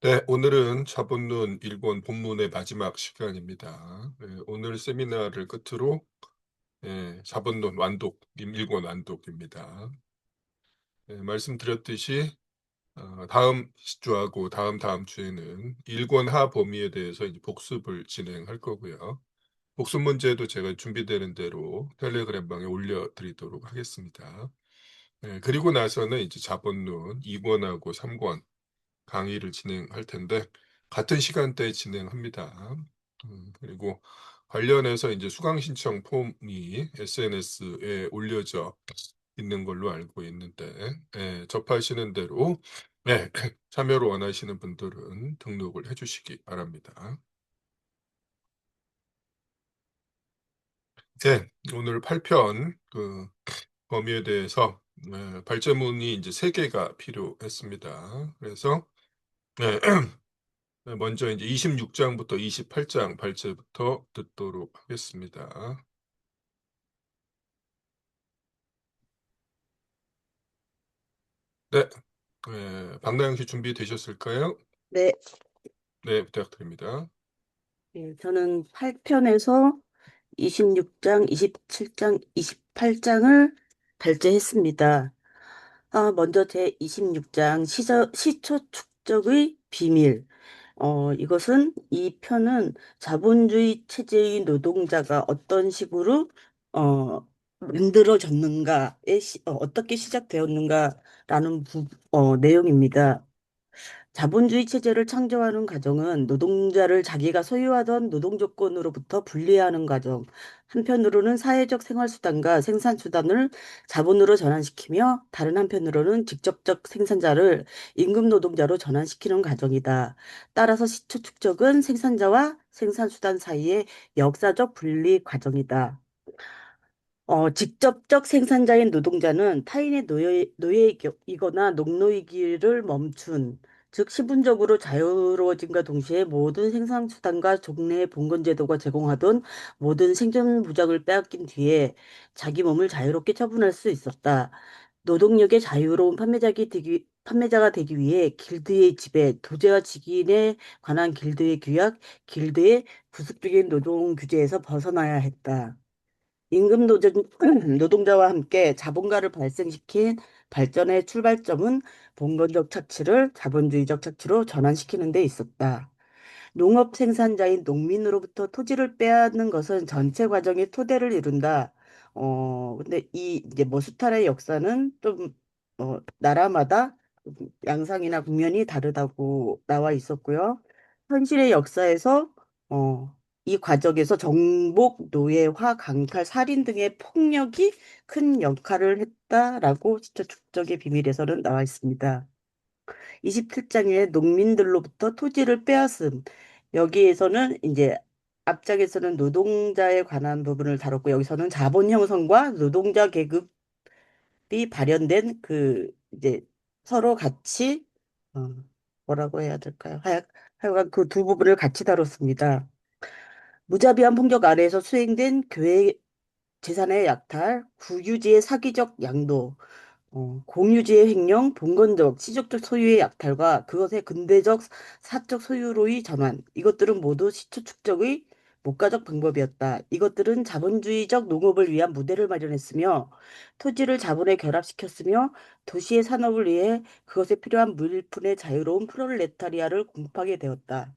네, 오늘은 자본론 일본 본문의 마지막 시간입니다. 오늘 세미나를 끝으로 자본론 완독, 일권 완독입니다. 말씀드렸듯이 다음 주하고 다음 주에는 일권 범위에 대해서 이제 복습을 진행할 거고요. 복습 문제도 제가 준비되는 대로 텔레그램방에 올려드리도록 하겠습니다. 그리고 나서는 이제 자본론 2권하고 3권 강의를 진행할 텐데 같은 시간대에 진행합니다. 그리고 관련해서 이제 수강 신청 폼이 SNS에 올려져 있는 걸로 알고 있는데 접하시는 대로 참여를 원하시는 분들은 등록을 해 주시기 바랍니다. 네. 오늘 8편 범위에 대해서 발제문이 이제 3 개가 필요했습니다. 그래서 네. 먼저 이제 26장부터 28장 발제부터 듣도록 하겠습니다. 네. 박나영 씨 준비되셨을까요? 네, 네, 부탁드립니다. 저는 8편에서 26장, 27장, 28장을 발제했습니다. 먼저 제 26장 시초 축적의 비밀. 이것은 이 편은 자본주의 체제의 노동자가 어떤 식으로 만들어졌는가에 어떻게 시작되었는가라는 내용입니다. 자본주의 체제를 창조하는 과정은 노동자를 자기가 소유하던 노동 조건으로부터 분리하는 과정, 한편으로는 사회적 생활수단과 생산수단을 자본으로 전환시키며 다른 한편으로는 직접적 생산자를 임금 노동자로 전환시키는 과정이다. 따라서 시초 축적은 생산자와 생산수단 사이의 역사적 분리 과정이다. 직접적 생산자인 노동자는 타인의 노예이거나 농노이기를 멈춘, 즉 시분적으로 자유로워짐과 동시에 모든 생산수단과 종래의 봉건제도가 제공하던 모든 생존 보장을 빼앗긴 뒤에 자기 몸을 자유롭게 처분할 수 있었다. 노동력의 자유로운 판매자가 되기 위해 길드의 지배, 도제와 직인에 관한 길드의 규약, 길드의 부수적인 노동 규제에서 벗어나야 했다. 임금 노동자와 함께 자본가를 발생시킨 발전의 출발점은 봉건적 착취를 자본주의적 착취로 전환시키는 데 있었다. 농업 생산자인 농민으로부터 토지를 빼앗는 것은 전체 과정의 토대를 이룬다. 근데 이 이제 뭐 수탈의 역사는 좀 나라마다 양상이나 국면이 다르다고 나와 있었고요. 현실의 역사에서 이 과정에서 정복, 노예화, 강탈, 살인 등의 폭력이 큰 역할을 했다라고 시초 축적의 비밀에서는 나와 있습니다. 27장에 농민들로부터 토지를 빼앗음. 여기에서는 이제 앞장에서는 노동자에 관한 부분을 다뤘고 여기서는 자본 형성과 노동자 계급이 발현된 그 이제 서로 같이 어, 뭐라고 해야 될까요? 하여간 그 두 부분을 같이 다뤘습니다. 무자비한 폭력 아래에서 수행된 교회 재산의 약탈, 국유지의 사기적 양도, 공유지의 횡령, 봉건적, 시적적 소유의 약탈과 그것의 근대적 사적 소유로의 전환. 이것들은 모두 시초 축적의 목가적 방법이었다. 이것들은 자본주의적 농업을 위한 무대를 마련했으며 토지를 자본에 결합시켰으며 도시의 산업을 위해 그것에 필요한 물품의 자유로운 프롤레타리아를 공급하게 되었다.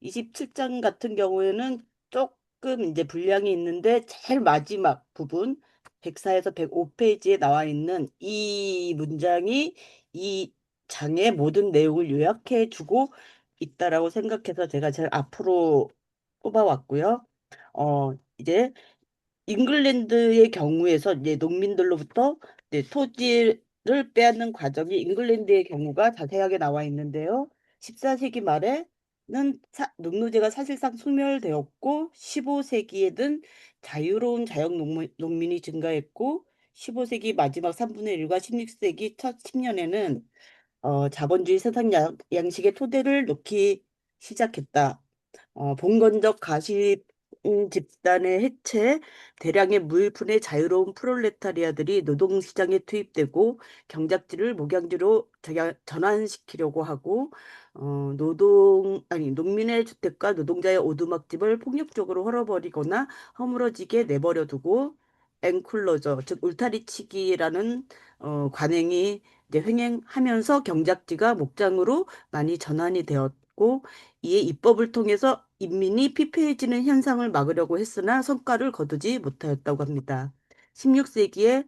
27장 같은 경우에는 조금 이제 분량이 있는데 제일 마지막 부분 104에서 105페이지에 나와 있는 이 문장이 이 장의 모든 내용을 요약해 주고 있다라고 생각해서 제가 제일 앞으로 뽑아왔고요. 이제 잉글랜드의 경우에서 이제 농민들로부터 이제 토지를 빼앗는 과정이 잉글랜드의 경우가 자세하게 나와 있는데요. 14세기 말에는 농노제가 사실상 소멸되었고 15세기에는 자유로운 농민이 증가했고 15세기 마지막 3분의 1과 16세기 첫 10년에는 자본주의 세상 양식의 토대를 놓기 시작했다. 봉건적 가시 집단의 해체, 대량의 무일푼의 자유로운 프롤레타리아들이 노동시장에 투입되고 경작지를 목양지로 전환시키려고 하고 농민의 주택과 노동자의 오두막집을 폭력적으로 헐어버리거나 허물어지게 내버려두고 엔클로저, 즉 울타리치기라는 관행이 이제 횡행하면서 경작지가 목장으로 많이 전환이 되었고 이에 입법을 통해서 인민이 피폐해지는 현상을 막으려고 했으나 성과를 거두지 못하였다고 합니다. 16세기에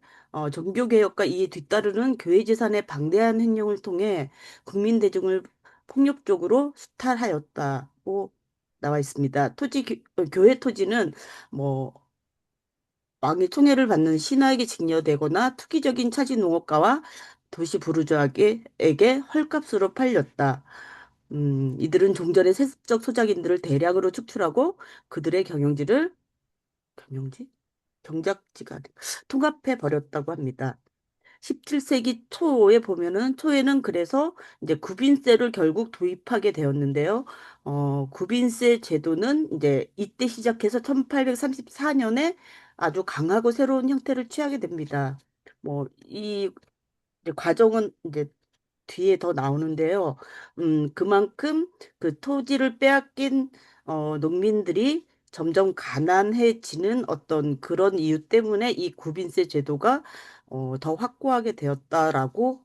종교개혁과 이에 뒤따르는 교회재산의 방대한 횡령을 통해 국민 대중을 폭력적으로 수탈하였다고 나와 있습니다. 교회 토지는 뭐 왕의 총애를 받는 신하에게 증여되거나 투기적인 차지 농업가와 도시 부르주아에게 헐값으로 팔렸다. 이들은 종전의 세습적 소작인들을 대량으로 축출하고 그들의 경영지? 경작지가 통합해 버렸다고 합니다. 17세기 초에 보면은 초에는 그래서 이제 구빈세를 결국 도입하게 되었는데요. 구빈세 제도는 이제 이때 시작해서 1834년에 아주 강하고 새로운 형태를 취하게 됩니다. 이 과정은 이제 뒤에 더 나오는데요. 그만큼 그 토지를 빼앗긴 농민들이 점점 가난해지는 어떤 그런 이유 때문에 이 구빈세 제도가 더 확고하게 되었다라고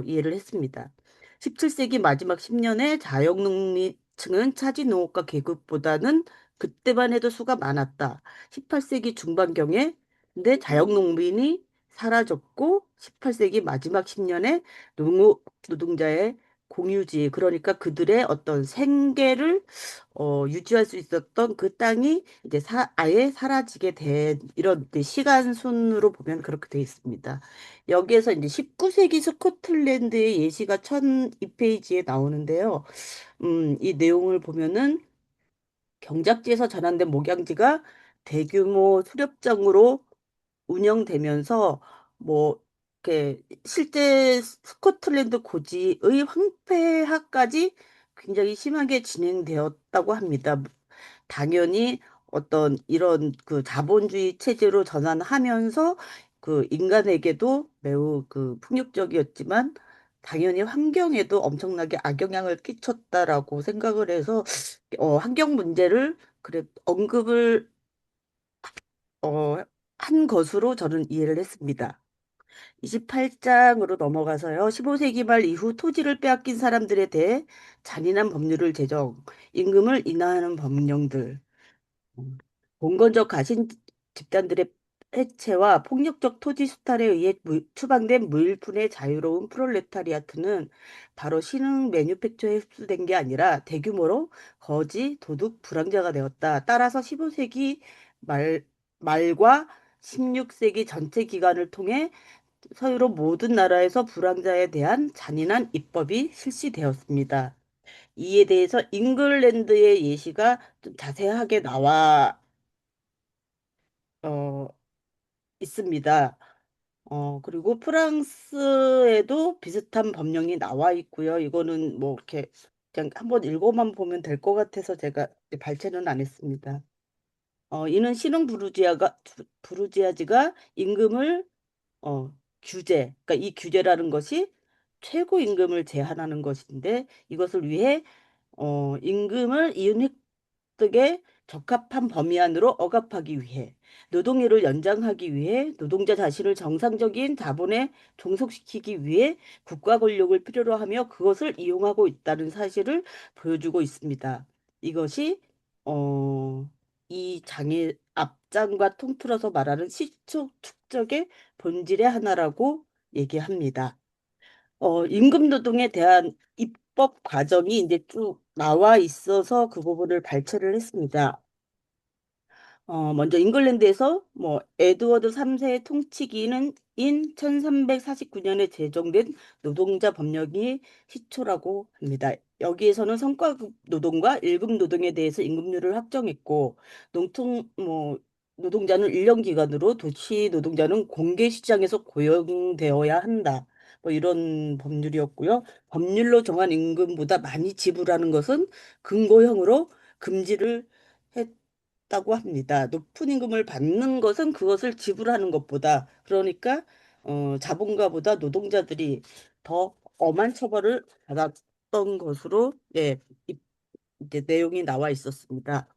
이해를 했습니다. 17세기 마지막 10년에 자영농민층은 차지농업가 계급보다는 그때만 해도 수가 많았다. 18세기 중반경에 근데 자영농민이 사라졌고 18세기 마지막 10년에 농업 노동자의 공유지 그러니까 그들의 어떤 생계를 유지할 수 있었던 그 땅이 이제 아예 사라지게 된 이런 이제 시간 순으로 보면 그렇게 돼 있습니다. 여기에서 이제 19세기 스코틀랜드의 예시가 1002페이지에 나오는데요. 이 내용을 보면은 경작지에서 전환된 목양지가 대규모 수렵장으로 운영되면서 뭐 이렇게 실제 스코틀랜드 고지의 황폐화까지 굉장히 심하게 진행되었다고 합니다. 당연히 어떤 이런 그 자본주의 체제로 전환하면서 그 인간에게도 매우 그 풍요적이었지만 당연히 환경에도 엄청나게 악영향을 끼쳤다라고 생각을 해서 환경 문제를 그래 언급을 어, 한 것으로 저는 이해를 했습니다. 28장으로 넘어가서요. 15세기 말 이후 토지를 빼앗긴 사람들에 대해 잔인한 법률을 제정, 임금을 인하하는 법령들, 봉건적 가신 집단들의 해체와 폭력적 토지 수탈에 의해 추방된 무일푼의 자유로운 프롤레타리아트는 바로 신흥 매뉴팩처에 흡수된 게 아니라 대규모로 거지, 도둑, 불황자가 되었다. 따라서 15세기 말, 말과 16세기 전체 기간을 통해 서유럽 모든 나라에서 불황자에 대한 잔인한 입법이 실시되었습니다. 이에 대해서 잉글랜드의 예시가 좀 자세하게 나와 어, 있습니다. 그리고 프랑스에도 비슷한 법령이 나와 있고요. 이거는 뭐 이렇게 그냥 한번 읽어만 보면 될 것 같아서 제가 이제 발췌는 안 했습니다. 이는 신흥 부르지아지가 임금을 그러니까 이 규제라는 것이 최고 임금을 제한하는 것인데 이것을 위해 임금을 이윤 획득에 적합한 범위 안으로 억압하기 위해 노동일을 연장하기 위해 노동자 자신을 정상적인 자본에 종속시키기 위해 국가 권력을 필요로 하며 그것을 이용하고 있다는 사실을 보여주고 있습니다. 이것이 어, 이 장의 앞장과 통틀어서 말하는 시초 축적의 본질의 하나라고 얘기합니다. 임금 노동에 대한 입법 과정이 이제 쭉 나와 있어서 그 부분을 발췌를 했습니다. 먼저 잉글랜드에서 뭐 에드워드 3세의 통치기는 인 1349년에 제정된 노동자 법령이 시초라고 합니다. 여기에서는 성과급 노동과 일급 노동에 대해서 임금률을 확정했고 노동자는 1년 기간으로 도시 노동자는 공개 시장에서 고용되어야 한다. 뭐 이런 법률이었고요. 법률로 정한 임금보다 많이 지불하는 것은 금고형으로 금지를 했 다고 합니다. 높은 임금을 받는 것은 그것을 지불하는 것보다, 그러니까 자본가보다 노동자들이 더 엄한 처벌을 받았던 것으로, 예, 이제 내용이 나와 있었습니다.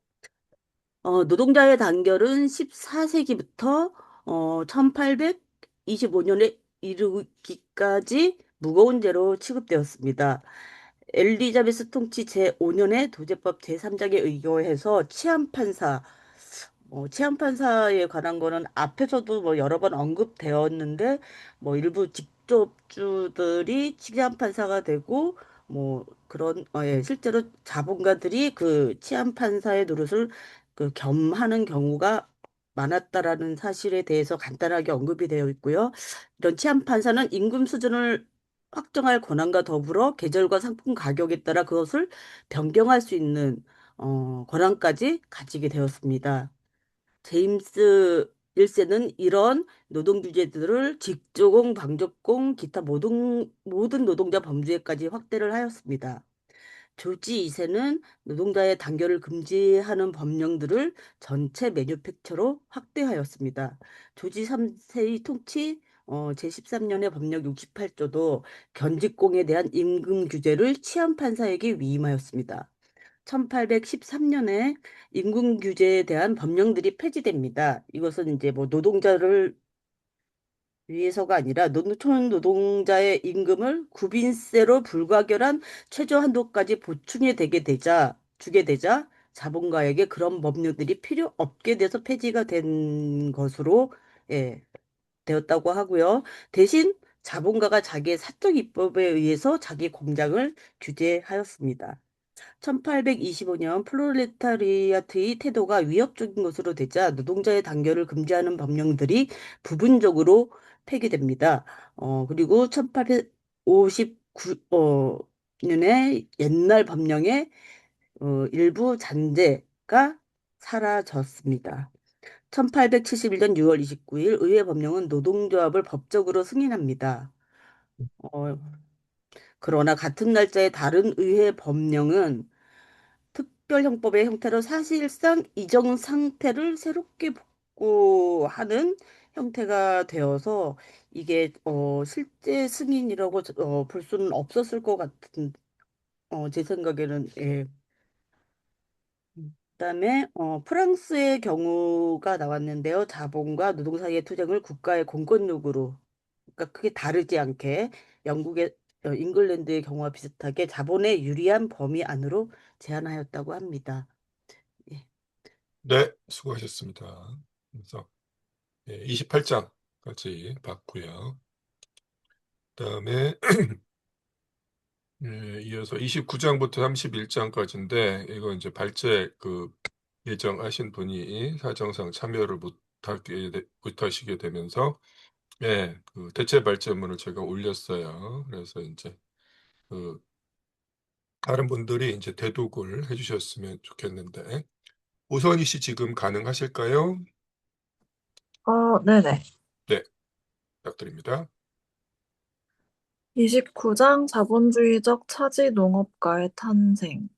노동자의 단결은 14세기부터 1825년에 이르기까지 무거운 죄로 취급되었습니다. 엘리자베스 통치 제5년의 도제법 제3장에 의거해서 치안판사에 관한 거는 앞에서도 뭐 여러 번 언급되었는데, 뭐 일부 직접주들이 치안판사가 되고, 뭐 그런, 예, 실제로 자본가들이 그 치안판사의 노릇을 그 겸하는 경우가 많았다라는 사실에 대해서 간단하게 언급이 되어 있고요. 이런 치안판사는 임금 수준을 확정할 권한과 더불어 계절과 상품 가격에 따라 그것을 변경할 수 있는 권한까지 가지게 되었습니다. 제임스 1세는 이런 노동 규제들을 직조공, 방적공, 기타 모든 노동자 범주에까지 확대를 하였습니다. 조지 2세는 노동자의 단결을 금지하는 법령들을 전체 매뉴팩처로 확대하였습니다. 조지 3세의 통치 제13년의 법령 68조도 견직공에 대한 임금 규제를 치안판사에게 위임하였습니다. 1813년에 임금 규제에 대한 법령들이 폐지됩니다. 이것은 이제 뭐 노동자를 위해서가 아니라 농촌 노동자의 임금을 구빈세로 불가결한 최저 한도까지 주게 되자 자본가에게 그런 법률들이 필요 없게 돼서 폐지가 된 것으로, 예, 되었다고 하고요. 대신 자본가가 자기의 사적 입법에 의해서 자기 공장을 규제하였습니다. 1825년 프롤레타리아트의 태도가 위협적인 것으로 되자 노동자의 단결을 금지하는 법령들이 부분적으로 폐기됩니다. 그리고 1859년에 옛날 법령의 일부 잔재가 사라졌습니다. 1871년 6월 29일 의회 법령은 노동조합을 법적으로 승인합니다. 어, 그러나 같은 날짜에 다른 의회 법령은 특별형법의 형태로 사실상 이전 상태를 새롭게 복구하는 형태가 되어서 이게 실제 승인이라고 볼 수는 없었을 것 같은, 제 생각에는. 예. 그다음에 프랑스의 경우가 나왔는데요. 자본과 노동 사이의 투쟁을 국가의 공권 요구로, 그러니까 크게 다르지 않게 영국의 잉글랜드의 경우와 비슷하게 자본에 유리한 범위 안으로 제한하였다고 합니다. 예. 네, 수고하셨습니다. 그래서 28장까지 봤고요. 그다음에 이어서 29장부터 31장까지인데 이거 이제 발제 예정하신 분이 사정상 참여를 못하시게 되면서 대체 발제문을 제가 올렸어요. 그래서 이제 그 다른 분들이 이제 대독을 해주셨으면 좋겠는데 오선희 씨 지금 가능하실까요? 네네. 네, 부탁드립니다. 29장 자본주의적 차지 농업가의 탄생.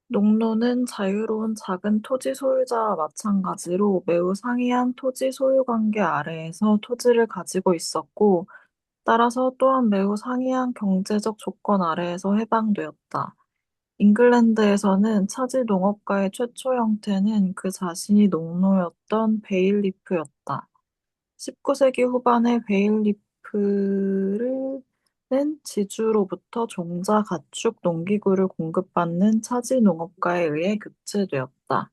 농노는 자유로운 작은 토지 소유자와 마찬가지로 매우 상이한 토지 소유 관계 아래에서 토지를 가지고 있었고, 따라서 또한 매우 상이한 경제적 조건 아래에서 해방되었다. 잉글랜드에서는 차지 농업가의 최초 형태는 그 자신이 농노였던 베일리프였다. 19세기 후반에 베일리프는 지주로부터 종자, 가축, 농기구를 공급받는 차지 농업가에 의해 교체되었다.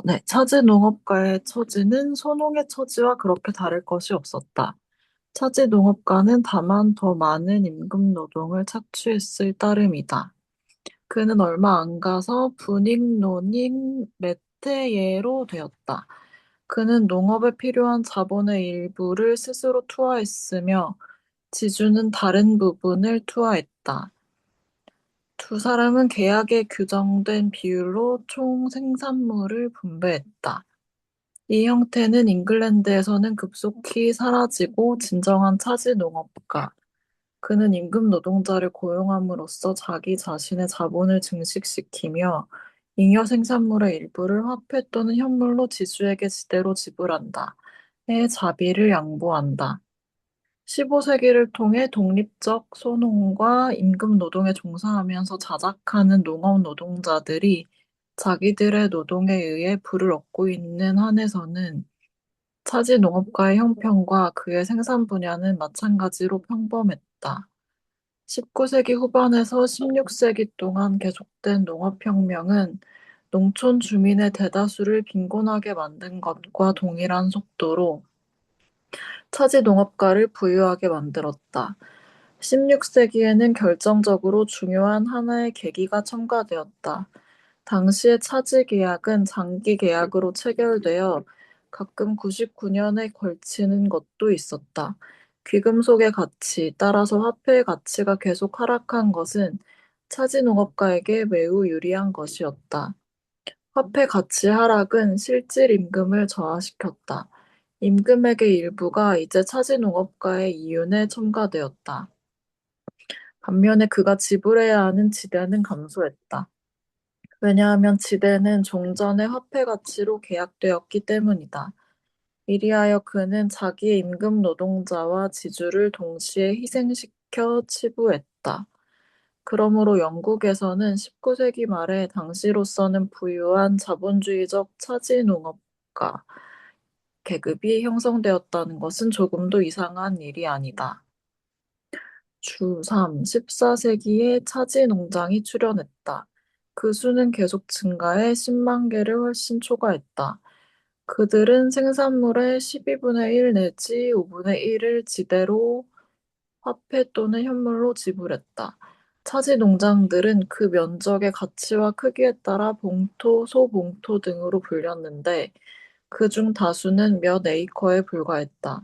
네, 차지 농업가의 처지는 소농의 처지와 그렇게 다를 것이 없었다. 차지 농업가는 다만 더 많은 임금 노동을 착취했을 따름이다. 그는 얼마 안 가서 분익노님 메테예로 되었다. 그는 농업에 필요한 자본의 일부를 스스로 투하했으며 지주는 다른 부분을 투하했다. 두 사람은 계약에 규정된 비율로 총 생산물을 분배했다. 이 형태는 잉글랜드에서는 급속히 사라지고 진정한 차지 농업가, 그는 임금 노동자를 고용함으로써 자기 자신의 자본을 증식시키며 잉여 생산물의 일부를 화폐 또는 현물로 지주에게 지대로 지불한다. 의 자비를 양보한다. 15세기를 통해 독립적 소농과 임금 노동에 종사하면서 자작하는 농업 노동자들이 자기들의 노동에 의해 부를 얻고 있는 한에서는 차지 농업가의 형편과 그의 생산 분야는 마찬가지로 평범했다. 19세기 후반에서 16세기 동안 계속된 농업혁명은 농촌 주민의 대다수를 빈곤하게 만든 것과 동일한 속도로 차지 농업가를 부유하게 만들었다. 16세기에는 결정적으로 중요한 하나의 계기가 첨가되었다. 당시의 차지 계약은 장기 계약으로 체결되어 가끔 99년에 걸치는 것도 있었다. 귀금속의 가치, 따라서 화폐의 가치가 계속 하락한 것은 차지 농업가에게 매우 유리한 것이었다. 화폐 가치 하락은 실질 임금을 저하시켰다. 임금액의 일부가 이제 차지 농업가의 이윤에 첨가되었다. 반면에 그가 지불해야 하는 지대는 감소했다. 왜냐하면 지대는 종전의 화폐 가치로 계약되었기 때문이다. 이리하여 그는 자기의 임금 노동자와 지주를 동시에 희생시켜 치부했다. 그러므로 영국에서는 19세기 말에 당시로서는 부유한 자본주의적 차지 농업가 계급이 형성되었다는 것은 조금도 이상한 일이 아니다. 주 3, 14세기에 차지 농장이 출현했다. 그 수는 계속 증가해 10만 개를 훨씬 초과했다. 그들은 생산물의 12분의 1 내지 5분의 1을 지대로 화폐 또는 현물로 지불했다. 차지 농장들은 그 면적의 가치와 크기에 따라 봉토, 소봉토 등으로 불렸는데 그중 다수는 몇 에이커에 불과했다.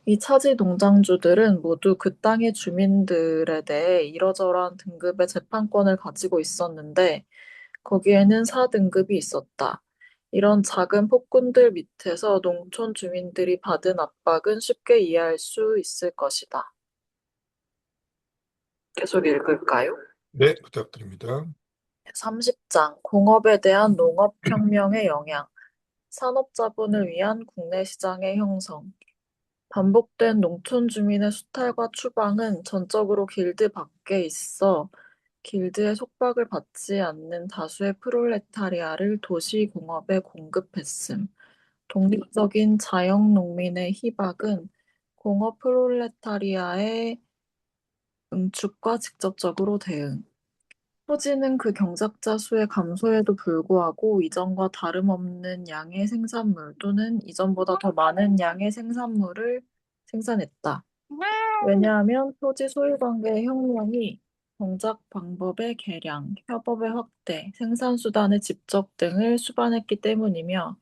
이 차지 농장주들은 모두 그 땅의 주민들에 대해 이러저러한 등급의 재판권을 가지고 있었는데 거기에는 4등급이 있었다. 이런 작은 폭군들 밑에서 농촌 주민들이 받은 압박은 쉽게 이해할 수 있을 것이다. 계속 읽을까요? 네, 부탁드립니다. 30장 공업에 대한 농업혁명의 영향, 산업자본을 위한 국내 시장의 형성. 반복된 농촌 주민의 수탈과 추방은 전적으로 길드 밖에 있어 길드의 속박을 받지 않는 다수의 프롤레타리아를 도시 공업에 공급했음. 독립적인 자영농민의 희박은 공업 프롤레타리아의 응축과 직접적으로 대응. 토지는 그 경작자 수의 감소에도 불구하고 이전과 다름없는 양의 생산물 또는 이전보다 더 많은 양의 생산물을 생산했다. 왜냐하면 토지 소유 관계의 혁명이 경작 방법의 개량, 협업의 확대, 생산 수단의 집적 등을 수반했기 때문이며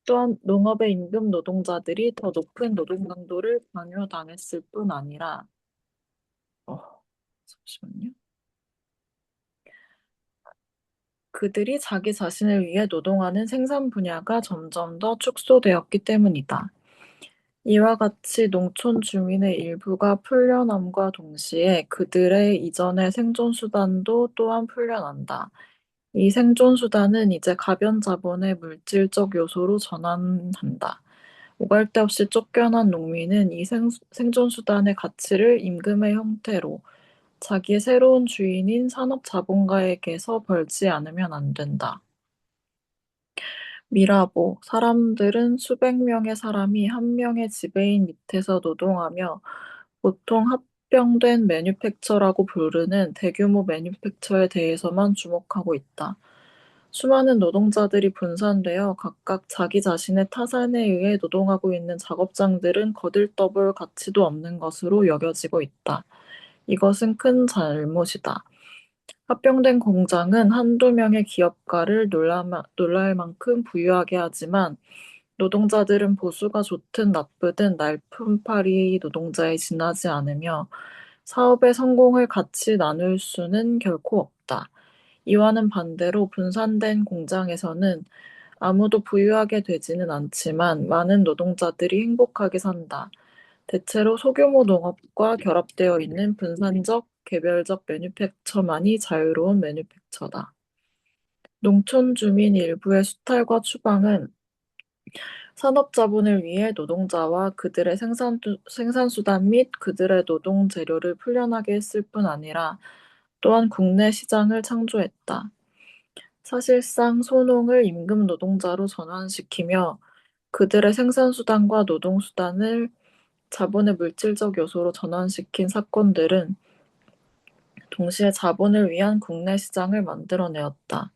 또한 농업의 임금 노동자들이 더 높은 노동 강도를 강요당했을 뿐 아니라 어, 잠시만요. 그들이 자기 자신을 위해 노동하는 생산 분야가 점점 더 축소되었기 때문이다. 이와 같이 농촌 주민의 일부가 풀려남과 동시에 그들의 이전의 생존 수단도 또한 풀려난다. 이 생존 수단은 이제 가변 자본의 물질적 요소로 전환한다. 오갈 데 없이 쫓겨난 농민은 이 생존 수단의 가치를 임금의 형태로 자기의 새로운 주인인 산업 자본가에게서 벌지 않으면 안 된다. 미라보, 사람들은 수백 명의 사람이 한 명의 지배인 밑에서 노동하며 보통 합병된 매뉴팩처라고 부르는 대규모 매뉴팩처에 대해서만 주목하고 있다. 수많은 노동자들이 분산되어 각각 자기 자신의 타산에 의해 노동하고 있는 작업장들은 거들떠볼 가치도 없는 것으로 여겨지고 있다. 이것은 큰 잘못이다. 합병된 공장은 한두 명의 기업가를 놀랄 만큼 부유하게 하지만 노동자들은 보수가 좋든 나쁘든 날품팔이 노동자에 지나지 않으며 사업의 성공을 같이 나눌 수는 결코 없다. 이와는 반대로 분산된 공장에서는 아무도 부유하게 되지는 않지만 많은 노동자들이 행복하게 산다. 대체로 소규모 농업과 결합되어 있는 분산적, 개별적 매뉴팩처만이 자유로운 매뉴팩처다. 농촌 주민 일부의 수탈과 추방은 산업자본을 위해 노동자와 그들의 생산수단 및 그들의 노동 재료를 풀려나게 했을 뿐 아니라 또한 국내 시장을 창조했다. 사실상 소농을 임금 노동자로 전환시키며 그들의 생산수단과 노동수단을 자본의 물질적 요소로 전환시킨 사건들은 동시에 자본을 위한 국내 시장을 만들어내었다.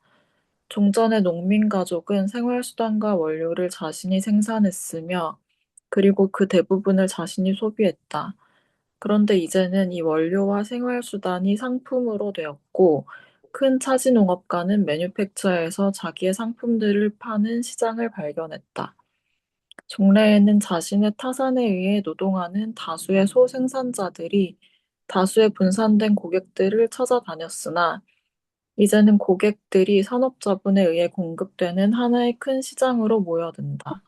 종전의 농민 가족은 생활수단과 원료를 자신이 생산했으며 그리고 그 대부분을 자신이 소비했다. 그런데 이제는 이 원료와 생활수단이 상품으로 되었고 큰 차지농업가는 매뉴팩처에서 자기의 상품들을 파는 시장을 발견했다. 종래에는 자신의 타산에 의해 노동하는 다수의 소생산자들이 다수의 분산된 고객들을 찾아다녔으나 이제는 고객들이 산업자본에 의해 공급되는 하나의 큰 시장으로 모여든다.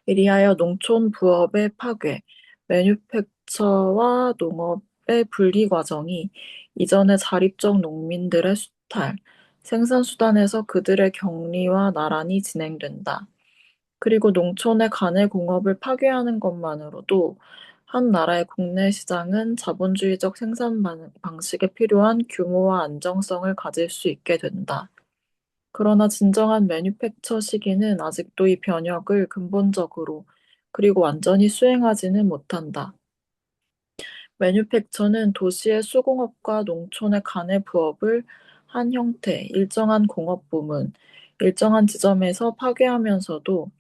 이리하여 농촌 부업의 파괴, 매뉴팩처와 농업의 분리 과정이 이전의 자립적 농민들의 수탈, 생산수단에서 그들의 격리와 나란히 진행된다. 그리고 농촌의 가내 공업을 파괴하는 것만으로도 한 나라의 국내 시장은 자본주의적 생산 방식에 필요한 규모와 안정성을 가질 수 있게 된다. 그러나 진정한 매뉴팩처 시기는 아직도 이 변혁을 근본적으로 그리고 완전히 수행하지는 못한다. 매뉴팩처는 도시의 수공업과 농촌의 가내 부업을 한 형태, 일정한 공업 부문, 일정한 지점에서 파괴하면서도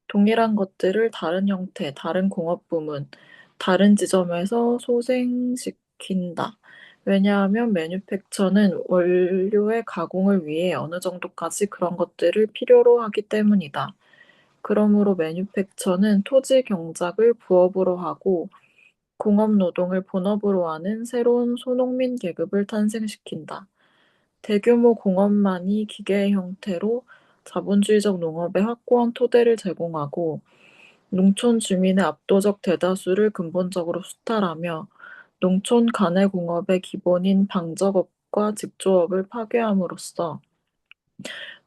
동일한 것들을 다른 형태, 다른 공업 부문, 다른 지점에서 소생시킨다. 왜냐하면 매뉴팩처는 원료의 가공을 위해 어느 정도까지 그런 것들을 필요로 하기 때문이다. 그러므로 매뉴팩처는 토지 경작을 부업으로 하고 공업 노동을 본업으로 하는 새로운 소농민 계급을 탄생시킨다. 대규모 공업만이 기계의 형태로 자본주의적 농업에 확고한 토대를 제공하고 농촌 주민의 압도적 대다수를 근본적으로 수탈하며 농촌 가내 공업의 기본인 방적업과 직조업을 파괴함으로써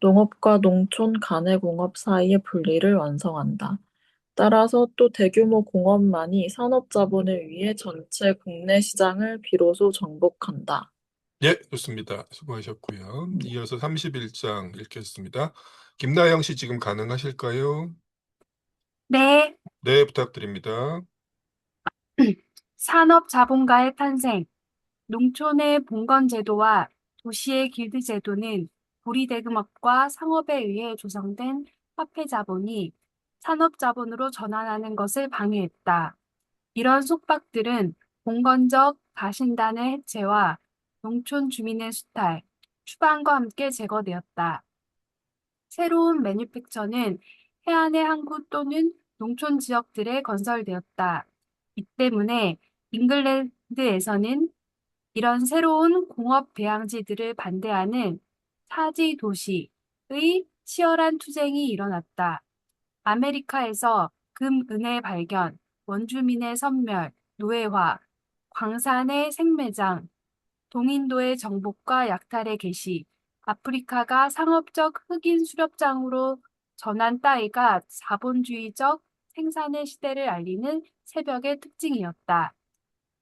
농업과 농촌 가내 공업 사이의 분리를 완성한다. 따라서 또 대규모 공업만이 산업자본을 위해 전체 국내 시장을 비로소 정복한다. 예, 좋습니다. 수고하셨고요. 이어서 31장 읽겠습니다. 김나영 씨 지금 가능하실까요? 네, 네, 부탁드립니다. 산업 자본가의 탄생, 농촌의 봉건제도와 도시의 길드제도는 고리대금업과 상업에 의해 조성된 화폐자본이 산업자본으로 전환하는 것을 방해했다. 이런 속박들은 봉건적 가신단의 해체와 농촌 주민의 수탈, 추방과 함께 제거되었다. 새로운 매뉴팩처는 해안의 항구 또는 농촌 지역들에 건설되었다. 이 때문에 잉글랜드에서는 이런 새로운 공업 배양지들을 반대하는 사지 도시의 치열한 투쟁이 일어났다. 아메리카에서 금, 은의 발견, 원주민의 섬멸, 노예화, 광산의 생매장, 동인도의 정복과 약탈의 개시, 아프리카가 상업적 흑인 수렵장으로 전환 따위가 자본주의적 생산의 시대를 알리는 새벽의 특징이었다.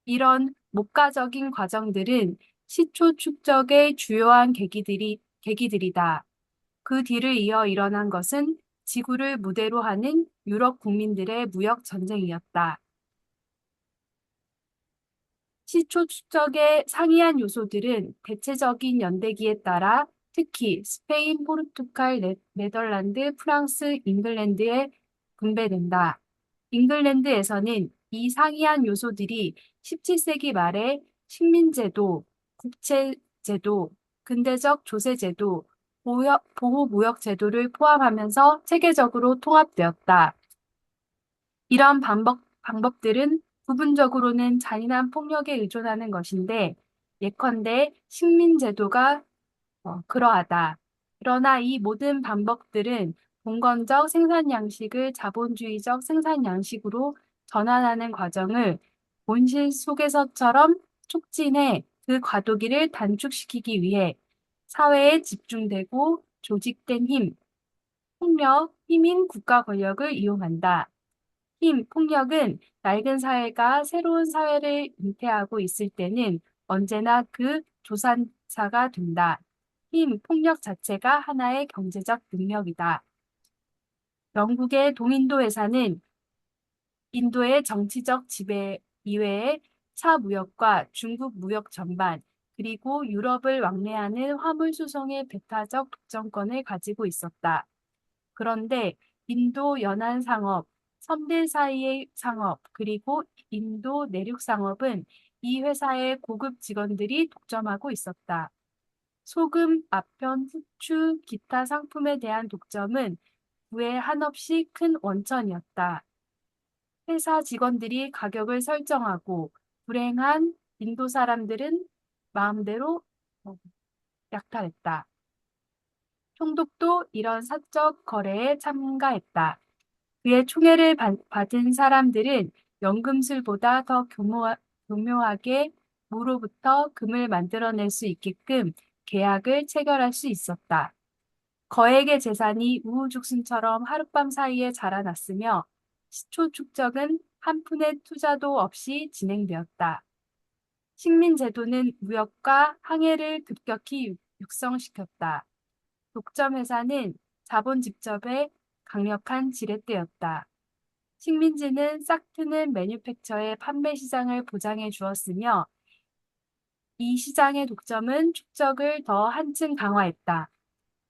이런 목가적인 과정들은 시초 축적의 주요한 계기들이다. 그 뒤를 이어 일어난 것은 지구를 무대로 하는 유럽 국민들의 무역 전쟁이었다. 시초 축적의 상이한 요소들은 대체적인 연대기에 따라 특히 스페인, 포르투갈, 네덜란드, 프랑스, 잉글랜드에 분배된다. 잉글랜드에서는 이 상이한 요소들이 17세기 말에 식민제도, 국채제도, 근대적 조세제도, 보호무역제도를 포함하면서 체계적으로 통합되었다. 이런 방법들은 부분적으로는 잔인한 폭력에 의존하는 것인데, 예컨대 식민제도가 그러하다. 그러나 이 모든 방법들은 봉건적 생산 양식을 자본주의적 생산 양식으로 전환하는 과정을 온실 속에서처럼 촉진해 그 과도기를 단축시키기 위해 사회에 집중되고 조직된 힘, 폭력, 힘인 국가 권력을 이용한다. 힘, 폭력은 낡은 사회가 새로운 사회를 잉태하고 있을 때는 언제나 그 조산사가 된다. 힘, 폭력 자체가 하나의 경제적 능력이다. 영국의 동인도 회사는 인도의 정치적 지배 이외에 차 무역과 중국 무역 전반, 그리고 유럽을 왕래하는 화물 수송의 배타적 독점권을 가지고 있었다. 그런데 인도 연안 상업, 섬들 사이의 상업, 그리고 인도 내륙 상업은 이 회사의 고급 직원들이 독점하고 있었다. 소금, 아편, 후추, 기타 상품에 대한 독점은 부의 한없이 큰 원천이었다. 회사 직원들이 가격을 설정하고 불행한 인도 사람들은 마음대로 약탈했다. 총독도 이런 사적 거래에 참가했다. 그의 총애를 받은 사람들은 연금술보다 더 교묘하게 무로부터 금을 만들어낼 수 있게끔 계약을 체결할 수 있었다. 거액의 재산이 우후죽순처럼 하룻밤 사이에 자라났으며 시초 축적은 한 푼의 투자도 없이 진행되었다. 식민제도는 무역과 항해를 급격히 육성시켰다. 독점회사는 자본 집접에 강력한 지렛대였다. 식민지는 싹트는 매뉴팩처의 판매 시장을 보장해 주었으며 이 시장의 독점은 축적을 더 한층 강화했다.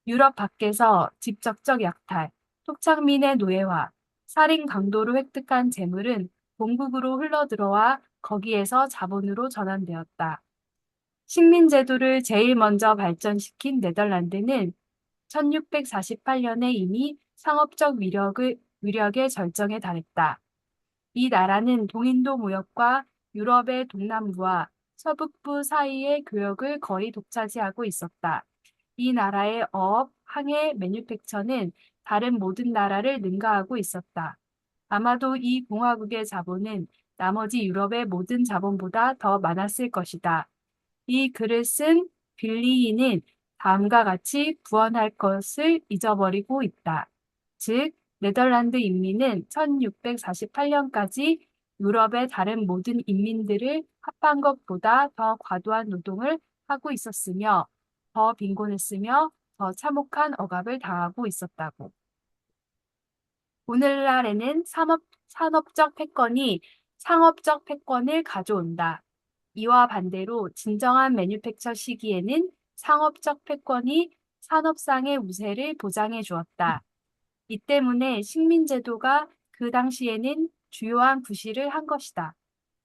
유럽 밖에서 직접적 약탈, 토착민의 노예화, 살인 강도로 획득한 재물은 본국으로 흘러들어와 거기에서 자본으로 전환되었다. 식민제도를 제일 먼저 발전시킨 네덜란드는 1648년에 이미 상업적 위력의 절정에 달했다. 이 나라는 동인도 무역과 유럽의 동남부와 서북부 사이의 교역을 거의 독차지하고 있었다. 이 나라의 어업, 항해, 매뉴팩처는 다른 모든 나라를 능가하고 있었다. 아마도 이 공화국의 자본은 나머지 유럽의 모든 자본보다 더 많았을 것이다. 이 글을 쓴 빌리히는 다음과 같이 구원할 것을 잊어버리고 있다. 즉, 네덜란드 인민은 1648년까지 유럽의 다른 모든 인민들을 합한 것보다 더 과도한 노동을 하고 있었으며, 더 빈곤했으며, 더 참혹한 억압을 당하고 있었다고. 오늘날에는 산업적 패권이 상업적 패권을 가져온다. 이와 반대로 진정한 매뉴팩처 시기에는 상업적 패권이 산업상의 우세를 보장해 주었다. 이 때문에 식민제도가 그 당시에는 주요한 구실을 한 것이다.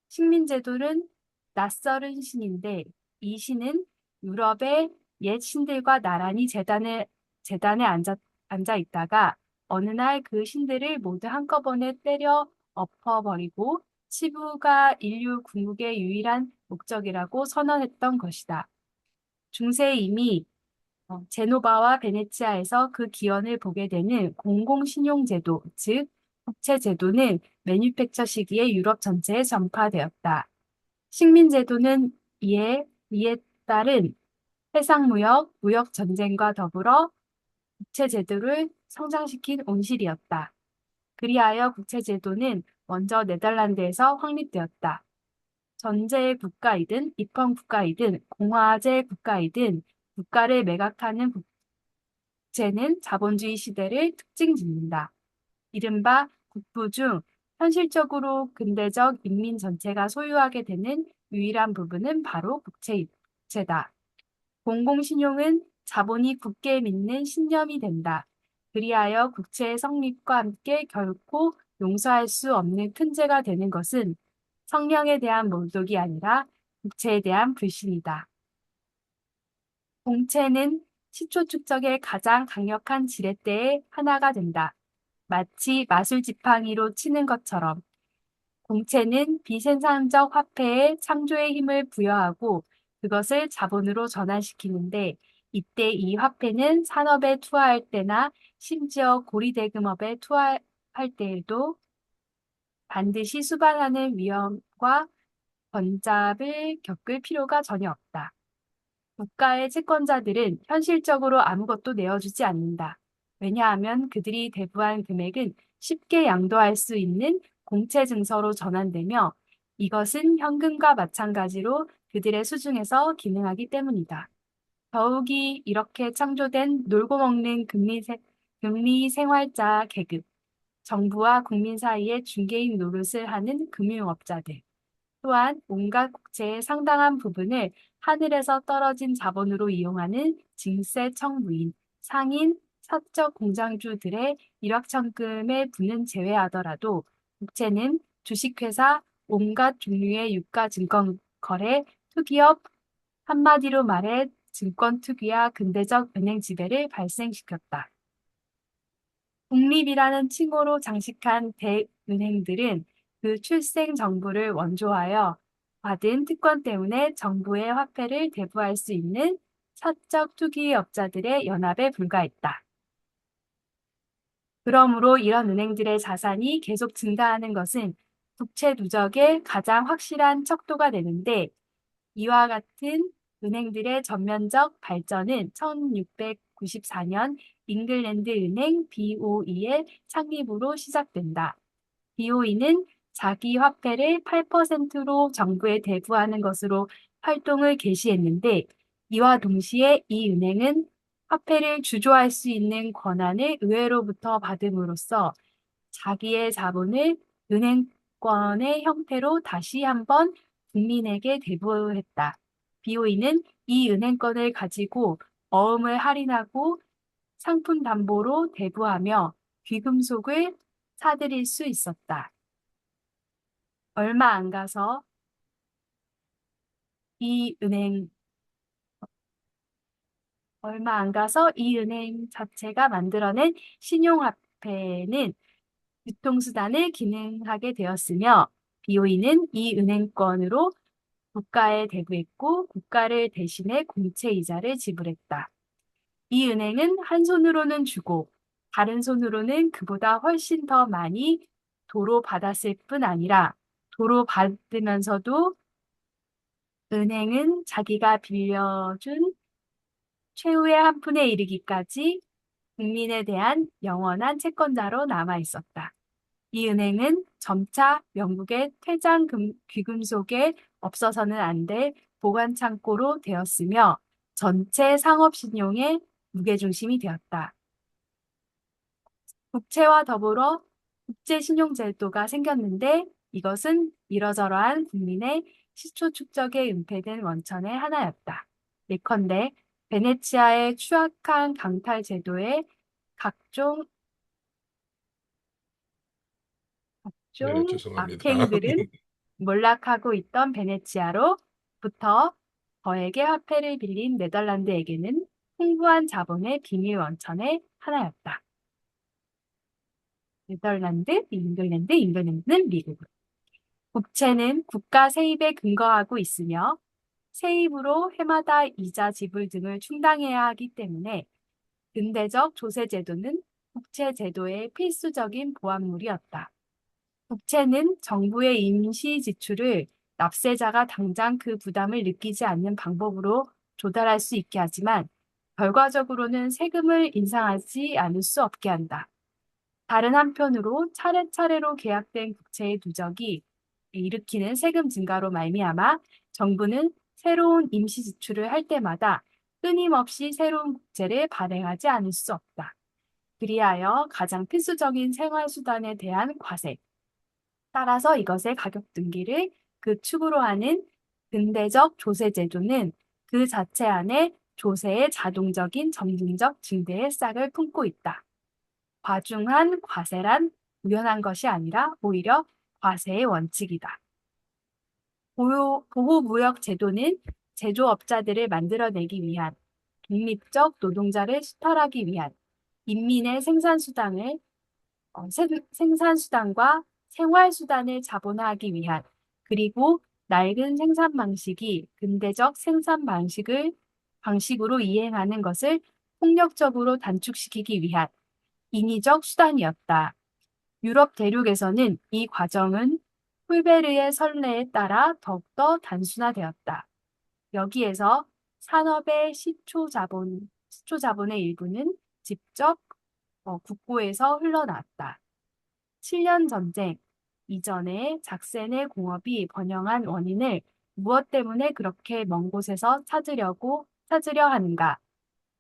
식민제도는 낯설은 신인데 이 신은 유럽의 옛 신들과 나란히 재단에 앉아 있다가 어느 날 그 신들을 모두 한꺼번에 때려 엎어버리고 치부가 인류 궁극의 유일한 목적이라고 선언했던 것이다. 중세에 이미 제노바와 베네치아에서 그 기원을 보게 되는 공공신용제도, 즉 국채제도는 매뉴팩처 시기에 유럽 전체에 전파되었다. 식민제도는 이에 따른 해상무역, 무역전쟁과 더불어 국채제도를 성장시킨 온실이었다. 그리하여 국채제도는 먼저 네덜란드에서 확립되었다. 전제 국가이든 입헌국가이든 공화제 국가이든 국가를 매각하는 국채는 자본주의 시대를 특징 짓는다. 이른바 국부 중 현실적으로 근대적 인민 전체가 소유하게 되는 유일한 부분은 바로 국채다. 공공신용은 자본이 굳게 믿는 신념이 된다. 그리하여 국채의 성립과 함께 결코 용서할 수 없는 큰 죄가 되는 것은 성령에 대한 모독이 아니라 국채에 대한 불신이다. 공채는 시초 축적의 가장 강력한 지렛대의 하나가 된다. 마치 마술 지팡이로 치는 것처럼 공채는 비생산적 화폐에 창조의 힘을 부여하고 그것을 자본으로 전환시키는데 이때 이 화폐는 산업에 투하할 때나 심지어 고리대금업에 투하할 때에도 반드시 수반하는 위험과 번잡을 겪을 필요가 전혀 없다. 국가의 채권자들은 현실적으로 아무것도 내어주지 않는다. 왜냐하면 그들이 대부한 금액은 쉽게 양도할 수 있는 공채 증서로 전환되며 이것은 현금과 마찬가지로 그들의 수중에서 기능하기 때문이다. 더욱이 이렇게 창조된 놀고 먹는 금리 생활자 계급, 정부와 국민 사이에 중개인 노릇을 하는 금융업자들, 또한 온갖 국채의 상당한 부분을 하늘에서 떨어진 자본으로 이용하는 징세 청구인, 상인, 사적 공장주들의 일확천금의 부는 제외하더라도 국채는 주식회사, 온갖 종류의 유가 증권 거래, 투기업, 한마디로 말해 증권 투기와 근대적 은행 지배를 발생시켰다. 국립이라는 칭호로 장식한 대은행들은 그 출생 정부를 원조하여 받은 특권 때문에 정부의 화폐를 대부할 수 있는 사적 투기업자들의 연합에 불과했다. 그러므로 이런 은행들의 자산이 계속 증가하는 것은 국채 누적의 가장 확실한 척도가 되는데 이와 같은 은행들의 전면적 발전은 1694년 잉글랜드 은행 BOE의 창립으로 시작된다. BOE는 자기 화폐를 8%로 정부에 대부하는 것으로 활동을 개시했는데 이와 동시에 이 은행은 화폐를 주조할 수 있는 권한을 의회로부터 받음으로써 자기의 자본을 은행권의 형태로 다시 한번 국민에게 대부했다. BOE는 이 은행권을 가지고 어음을 할인하고 상품 담보로 대부하며 귀금속을 사들일 수 있었다. 얼마 안 가서 이 은행 자체가 만들어낸 신용화폐는 유통수단을 기능하게 되었으며 BOE는 이 은행권으로 국가에 대부했고 국가를 대신해 공채 이자를 지불했다. 이 은행은 한 손으로는 주고 다른 손으로는 그보다 훨씬 더 많이 도로 받았을 뿐 아니라 도로 받으면서도 은행은 자기가 빌려준 최후의 한 푼에 이르기까지 국민에 대한 영원한 채권자로 남아 있었다. 이 은행은 점차 영국의 퇴장 귀금속에 없어서는 안 될 보관 창고로 되었으며 전체 상업신용의 무게중심이 되었다. 국채와 더불어 국제신용제도가 생겼는데 이것은 이러저러한 국민의 시초 축적에 은폐된 원천의 하나였다. 예컨대 베네치아의 추악한 강탈제도의 각종 네, 죄송합니다. 악행들은 몰락하고 있던 베네치아로부터 저에게 화폐를 빌린 네덜란드에게는 풍부한 자본의 비밀 원천의 하나였다. 네덜란드, 잉글랜드는 미국. 국채는 국가 세입에 근거하고 있으며 세입으로 해마다 이자 지불 등을 충당해야 하기 때문에 근대적 조세제도는 국채제도의 필수적인 보완물이었다. 국채는 정부의 임시 지출을 납세자가 당장 그 부담을 느끼지 않는 방법으로 조달할 수 있게 하지만 결과적으로는 세금을 인상하지 않을 수 없게 한다. 다른 한편으로 차례차례로 계약된 국채의 누적이 일으키는 세금 증가로 말미암아 정부는 새로운 임시 지출을 할 때마다 끊임없이 새로운 국채를 발행하지 않을 수 없다. 그리하여 가장 필수적인 생활수단에 대한 과세, 따라서 이것의 가격 등기를 그 축으로 하는 근대적 조세제도는 그 자체 안에 조세의 자동적인 점진적 증대의 싹을 품고 있다. 과중한 과세란 우연한 것이 아니라 오히려 과세의 원칙이다. 보호무역 제도는 제조업자들을 만들어내기 위한 독립적 노동자를 수탈하기 위한 인민의 생산수단과 생활수단을 자본화하기 위한 그리고 낡은 생산 방식이 근대적 생산 방식으로 이행하는 것을 폭력적으로 단축시키기 위한 인위적 수단이었다. 유럽 대륙에서는 이 과정은 훌베르의 선례에 따라 더욱더 단순화되었다. 여기에서 산업의 시초자본의 일부는 직접 국고에서 흘러나왔다. 7년 전쟁 이전에 작센의 공업이 번영한 원인을 무엇 때문에 그렇게 먼 곳에서 찾으려 하는가?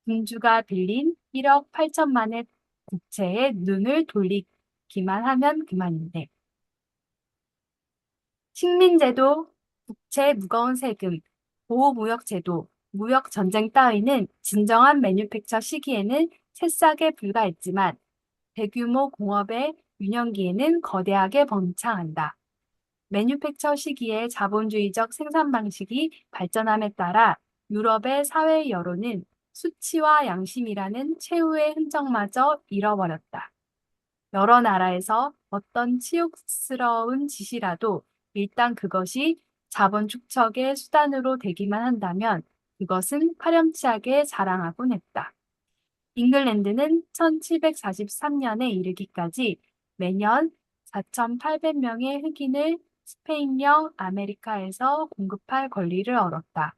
군주가 빌린 1억 8천만의 국채에 눈을 돌리기만 하면 그만인데. 식민제도, 국채 무거운 세금, 보호무역제도, 무역전쟁 따위는 진정한 매뉴팩처 시기에는 새싹에 불과했지만 대규모 공업의 유년기에는 거대하게 번창한다. 매뉴팩처 시기에 자본주의적 생산 방식이 발전함에 따라 유럽의 사회 여론은 수치와 양심이라는 최후의 흔적마저 잃어버렸다. 여러 나라에서 어떤 치욕스러운 짓이라도 일단 그것이 자본 축적의 수단으로 되기만 한다면 그것은 파렴치하게 자랑하곤 했다. 잉글랜드는 1743년에 이르기까지 매년 4,800명의 흑인을 스페인령 아메리카에서 공급할 권리를 얻었다.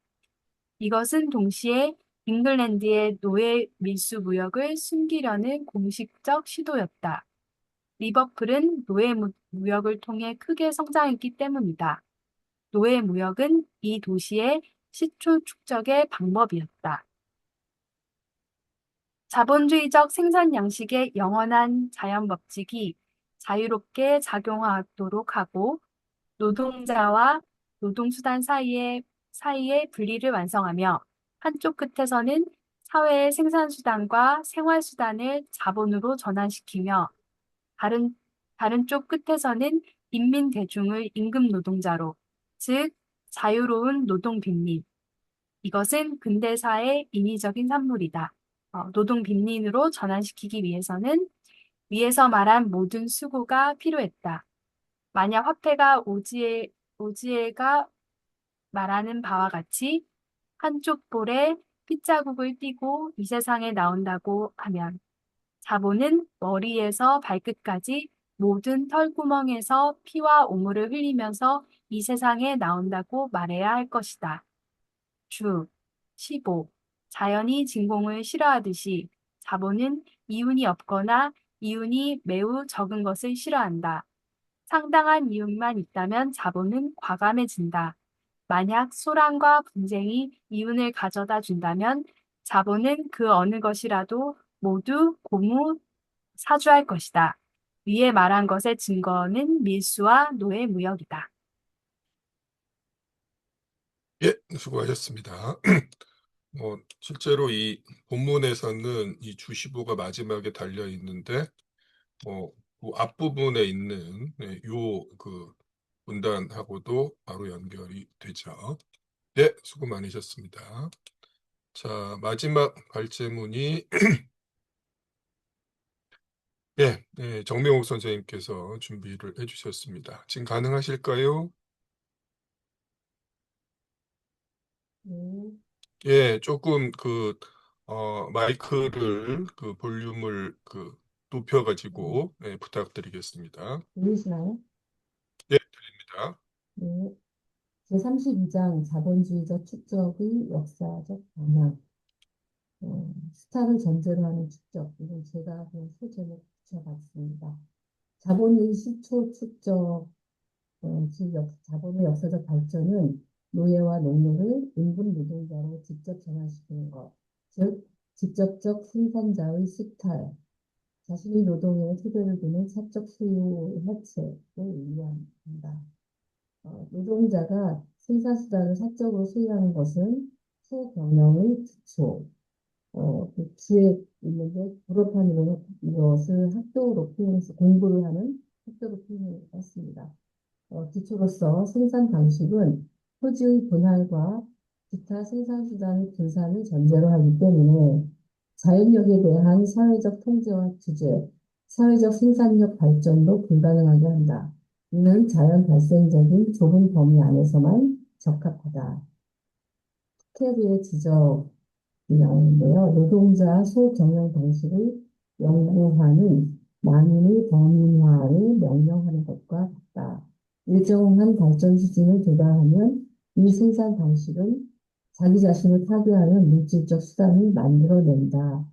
이것은 동시에 잉글랜드의 노예 밀수 무역을 숨기려는 공식적 시도였다. 리버풀은 노예 무역을 통해 크게 성장했기 때문이다. 노예 무역은 이 도시의 시초 축적의 방법이었다. 자본주의적 생산 양식의 영원한 자연 법칙이 자유롭게 작용하도록 하고 노동자와 노동수단 사이의 분리를 완성하며 한쪽 끝에서는 사회의 생산수단과 생활수단을 자본으로 전환시키며 다른, 다른 쪽 끝에서는 인민 대중을 임금 노동자로, 즉 자유로운 노동 빈민. 이것은 근대사의 인위적인 산물이다. 노동 빈민으로 전환시키기 위해서는 위에서 말한 모든 수고가 필요했다. 만약 화폐가 오지에가 말하는 바와 같이 한쪽 볼에 핏자국을 띠고 이 세상에 나온다고 하면 자본은 머리에서 발끝까지 모든 털구멍에서 피와 오물을 흘리면서 이 세상에 나온다고 말해야 할 것이다. 주 15. 자연이 진공을 싫어하듯이 자본은 이윤이 없거나 이윤이 매우 적은 것을 싫어한다. 상당한 이윤만 있다면 자본은 과감해진다. 만약 소란과 분쟁이 이윤을 가져다 준다면 자본은 그 어느 것이라도 모두 고무 사주할 것이다. 위에 말한 것의 증거는 밀수와 노예 무역이다. 예, 수고하셨습니다. 실제로 이 본문에서는 이 주15가 마지막에 달려 있는데, 그 앞부분에 있는 그 문단하고도 바로 연결이 되죠. 예, 수고 많으셨습니다. 자, 마지막 발제문이 정명욱 선생님께서 준비를 해주셨습니다. 지금 가능하실까요? 네, 예, 조금 마이크를 볼륨을 높여가지고 부탁드리겠습니다. 들리시나요? 예, 드립니다. 네. 제32장 자본주의적 축적의 역사적 방향. 스타를 전제로 하는 축적. 이건 제가 그냥 소제목 붙여봤습니다. 자본의 시초 축적, 즉 자본의 역사적 발전은 노예와 농노를 임금 노동자로 직접 전환시키는 것, 즉 직접적 생산자의 식탈, 자신의 노동에 토대를 두는 사적 수요 해체를 의미한다. 노동자가 생산수단을 사적으로 소유하는 것은 소경영의 기초, 그 뒤에 있는데 불어판으로는 이것을 학교로 표현해서 공부를 하는 학교로 표현했습니다. 기초로서 생산 방식은 토지의 분할과 기타 생산수단의 분산을 전제로 하기 때문에 자연력에 대한 사회적 통제와 규제, 사회적 생산력 발전도 불가능하게 한다. 이는 자연 발생적인 좁은 범위 안에서만 적합하다. 스케리의 지적이 나오는데요. 노동자 소경영 방식을 연구하는 만인의 범인화를 명령하는 것과 같다. 일정한 발전 수준을 도달하면 이 생산 방식은 자기 자신을 파괴하는 물질적 수단을 만들어낸다.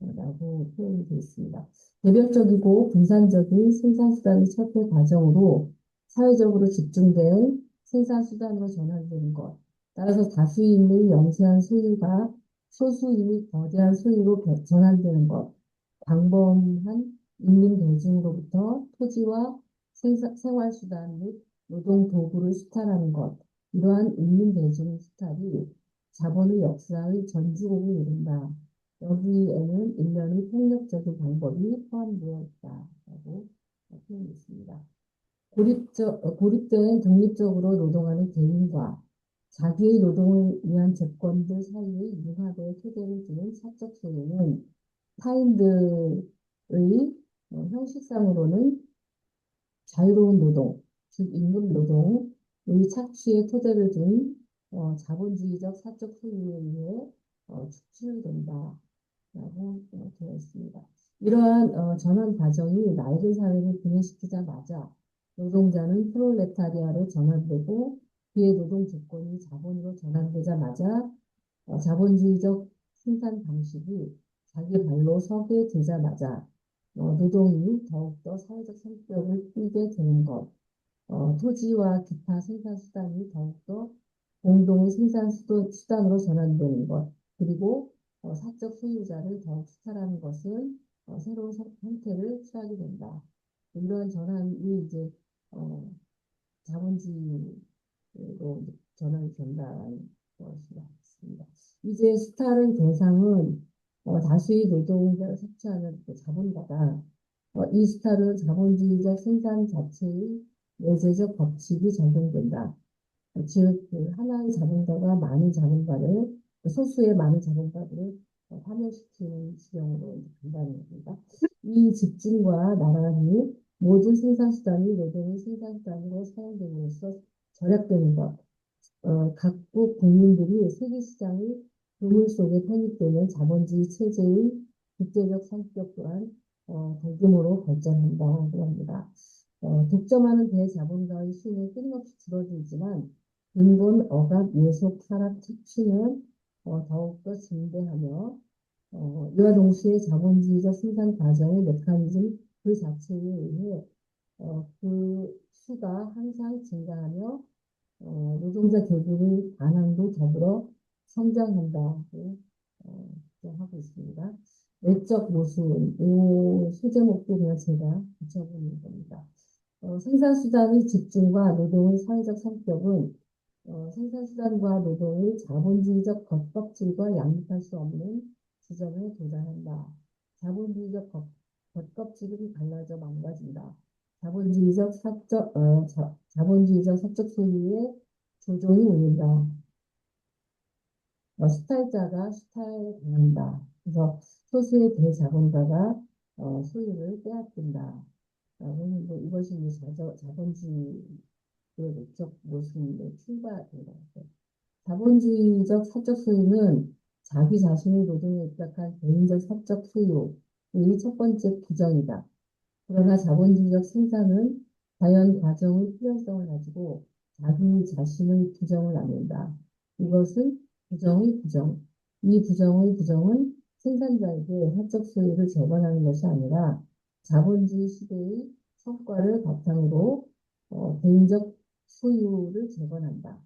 라고 표현이 되어 있습니다. 개별적이고 분산적인 생산수단의 철폐 과정으로 사회적으로 집중된 생산수단으로 전환되는 것. 따라서 다수인의 영세한 소유가 소수인의 거대한 소유로 전환되는 것. 광범한 인민 대중으로부터 토지와 생활수단 및 노동 도구를 수탈하는 것. 이러한 인민 대중 수탈이 자본의 역사의 전주곡을 이룬다. 여기에는 일련의 폭력적인 방법이 포함되어 있다라고 표현했습니다. 고립된 독립적으로 노동하는 개인과 자기의 노동을 위한 조건들 사이의 융합의 토대를 두는 사적 소유는 타인들의 형식상으로는 자유로운 노동, 즉 임금 노동의 착취의 토대를 둔 자본주의적 사적 소유에 의해 축출된다. 라고 되어 있습니다. 이러한 전환 과정이 낡은 사회를 분해시키자마자 노동자는 프롤레타리아로 전환되고 그의 노동 조건이 자본으로 전환되자마자 자본주의적 생산 방식이 자기 발로 서게 되자마자 노동이 더욱더 사회적 성격을 띠게 되는 것, 토지와 기타 생산 수단이 더욱더 공동의 생산 수단으로 전환되는 것, 그리고 사적 소유자를 더욱 수탈하는 것은 새로운 형태를 취하게 된다. 이러한 전환이 이제 어, 자본주의로 전환이 된다는 것이 나왔습니다. 이제 수탈의 대상은 다수의 노동자를 섭취하는 그 자본가다. 이 수탈은 자본주의적 생산 자체의 내재적 법칙이 적용된다. 즉, 그 하나의 자본가가 많은 자본가를, 소수의 많은 자본가를 파멸시키는 지경으로 간다는 겁니다. 이 집중과 나란히 모든 생산수단이 노동의 생산수단으로 사용됨으로써 절약되는 것, 각국 국민들이 세계시장의 그물 속에 편입되는 자본주의 체제의 국제적 성격 또한 대규모로 발전한다고 합니다. 독점하는 대자본가의 수는 끊임없이 줄어들지만 근본 억압, 예속, 산업 착취는 더욱더 증대하며 이와 동시에 자본주의적 생산 과정의 메커니즘 그 자체에 의해 그 수가 항상 증가하며 노동자 계급의 반항도 더불어 성장한다고 하고 있습니다. 내적 모순, 이 소제목도 그냥 제가 붙여보는 겁니다. 생산수단의 집중과 노동의 사회적 성격은 생산수단과 노동의 자본주의적 겉껍질과 양립할 수 없는 지점에 도달한다. 자본주의적 겉껍질은 갈라져 망가진다. 자본주의적 사적 소유의 조종이 울린다. 수탈자가 수탈당한다. 그래서 소수의 대자본가가 소유를 빼앗긴다. 이것이 이제 자본주의의 내적 모순의 출발입니다. 자본주의적 사적 소유는 자기 자신의 노동에 입각한 개인적 사적 소유의 첫 번째 부정이다. 그러나 자본주의적 생산은 자연 과정의 필연성을 가지고 자기 자신의 부정을 낳는다. 이것은 부정의 부정. 이 부정의 부정은 생산자에게 사적 소유를 재건하는 것이 아니라 자본주의 시대의 성과를 바탕으로 개인적 소유를 재건한다.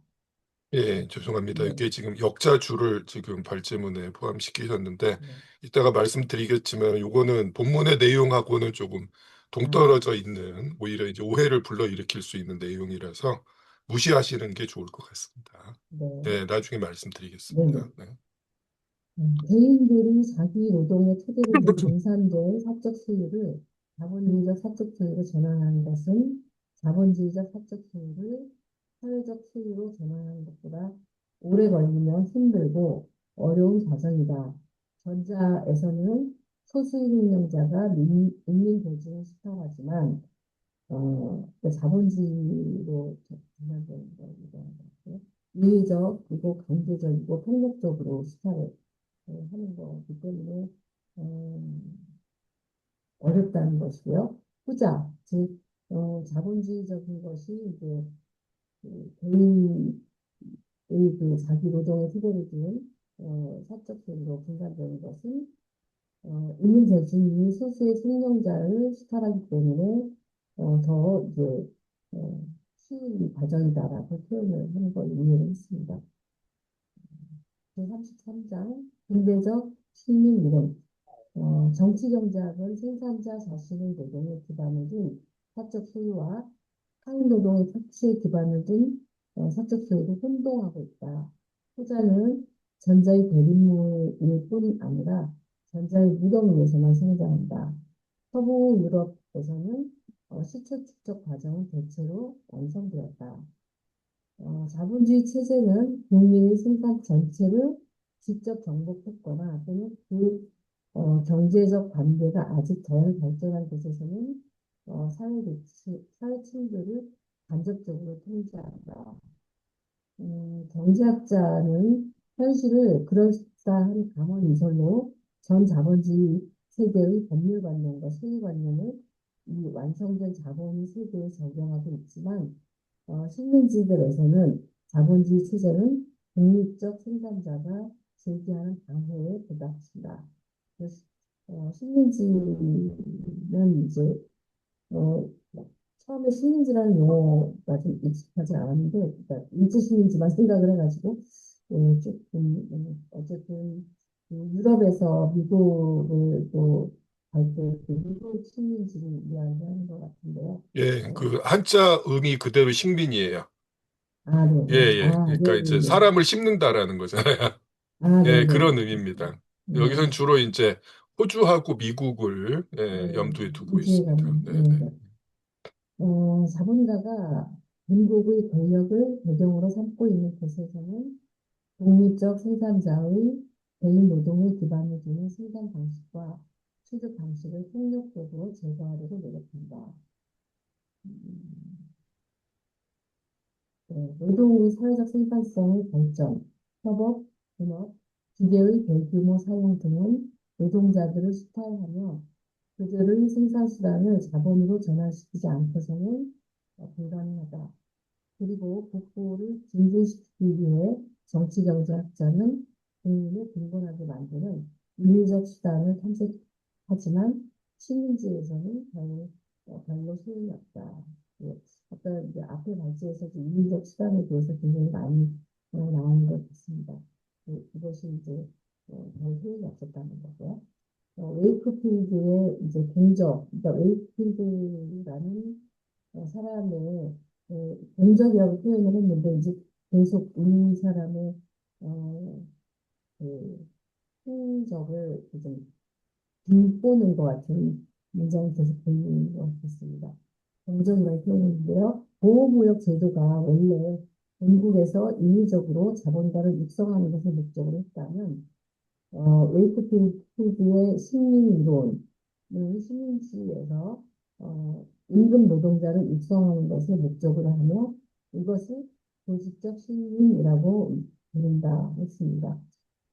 예, 죄송합니다. 네, 이게 지금 역자줄을 지금 발제문에 포함시키셨는데, 네. 이따가 말씀드리겠지만, 요거는 본문의 내용하고는 조금 동떨어져 있는, 오히려 이제 오해를 불러일으킬 수 있는 내용이라서 무시하시는 게 좋을 것 같습니다. 네, 네, 나중에 네, 말씀드리겠습니다. 네. 개인들이 자기 노동의 토대를 둔 분산된 사적 소유를 자본주의적 사적 소유로 전환하는 것은 자본주의적 사적 소유를 사회적 소유로 전환하는 것보다 오래 걸리며 힘들고 어려운 과정이다. 전자에서는 소수의 능력자가 인민 대중을 수탈하지만 그 자본주의로 전환되는 거죠. 이의적 그리고 강제적이고 폭력적으로 수탈을 하는 거기 때문에 어, 어렵다는 것이고요. 후자, 즉 자본주의적인 것이 이제 개인의 그 자기 노동의 토대를 둔 사적 소유로 분산되는 것은 이민 대중이 소수의 생명자를 수탈하기 때문에 더 이제 쉬운 과정이다라고 표현을 하는 걸 이해를 했습니다. 제33장 근대적 시민 이론 정치경제학은 생산자 자신의 노동에 기반을 둔 사적 소유와 타인 노동의 가치에 기반을 둔 사적 소유를 혼동하고 있다. 후자는 전자의 대립물일 뿐 아니라 전자의 무덤 위에서만 생장한다. 서부 유럽에서는 시초 축적 과정은 대체로 완성되었다. 자본주의 체제는 국민의 생산 전체를 직접 정복했거나 또는 그 경제적 관계가 아직 덜 발전한 곳에서는 사회층들을 간접적으로 통제한다. 경제학자는 현실을 그럴싸한 강원 이설로 전 자본주의 세계의 법률관념과 소유관념을 이 완성된 자본 세계에 적용하고 있지만 식민지들에서는 자본주의 체제는 독립적 생산자가 제기하는 방해에 부닥친다. 그래서 식민지는 이제 어, 처음에 식민지라는 용어가 좀 익숙하지 않았는데, 그러니까 일제 식민지만 생각을 해가지고 조금 어쨌든 그 유럽에서 미국을 또 갈 때 그 미국 식민지를 이야기하는 것 같은데요. 예, 그 한자 음이 그대로 식민이에요. 네, 예, 네. 예. 그러니까 이제 네. 사람을 심는다라는 거잖아요. 네, 예, 네. 그런 의미입니다. 여기선 네, 주로 이제 호주하고 미국을 예, 네. 염두에 두고 이주해 있습니다. 가는, 네, 네, 네. 네. 자본가가 본국의 권력을 배경으로 삼고 있는 곳에서는 독립적 생산자의 개인 노동에 기반을 두는 생산 방식과 취득 방식을 폭력적으로 제거하려고 노력한다. 음, 네, 노동의 사회적 생산성의 발전, 협업, 분업, 기계의 대규모 사용 등은 노동자들을 수탈하며 그들의 생산 수단을 자본으로 전환시키지 않고서는 불가능하다. 그리고 복부를 증진시키기 위해 정치경제학자는 국민을 빈곤하게 만드는 인위적 수단을 탐색하지만 식민지에서는 별로 소용이 없다. 예, 아까 이제 앞에 발제에서도 인위적 수단에 대해서 굉장히 많이 나오는 것 같습니다. 이것이 이제 별 소용이 없었다는 거고요. 웨이크필드의 이제 공적, 그러니까 웨이크필드라는 사람의 공적이라고 표현을 했는데 이제 계속 이 사람의 그 행적을 좀 비꼬는 것 같은 문장이 계속 보이는 것 같습니다. 공적이라고 표현했는데요. 보호무역 제도가 원래 본국에서 인위적으로 자본가를 육성하는 것을 목적으로 했다면 웨이크필드의 식민이론은 식민지에서 임금 노동자를 육성하는 것을 목적으로 하며 이것을 조직적 식민이라고 부른다 했습니다.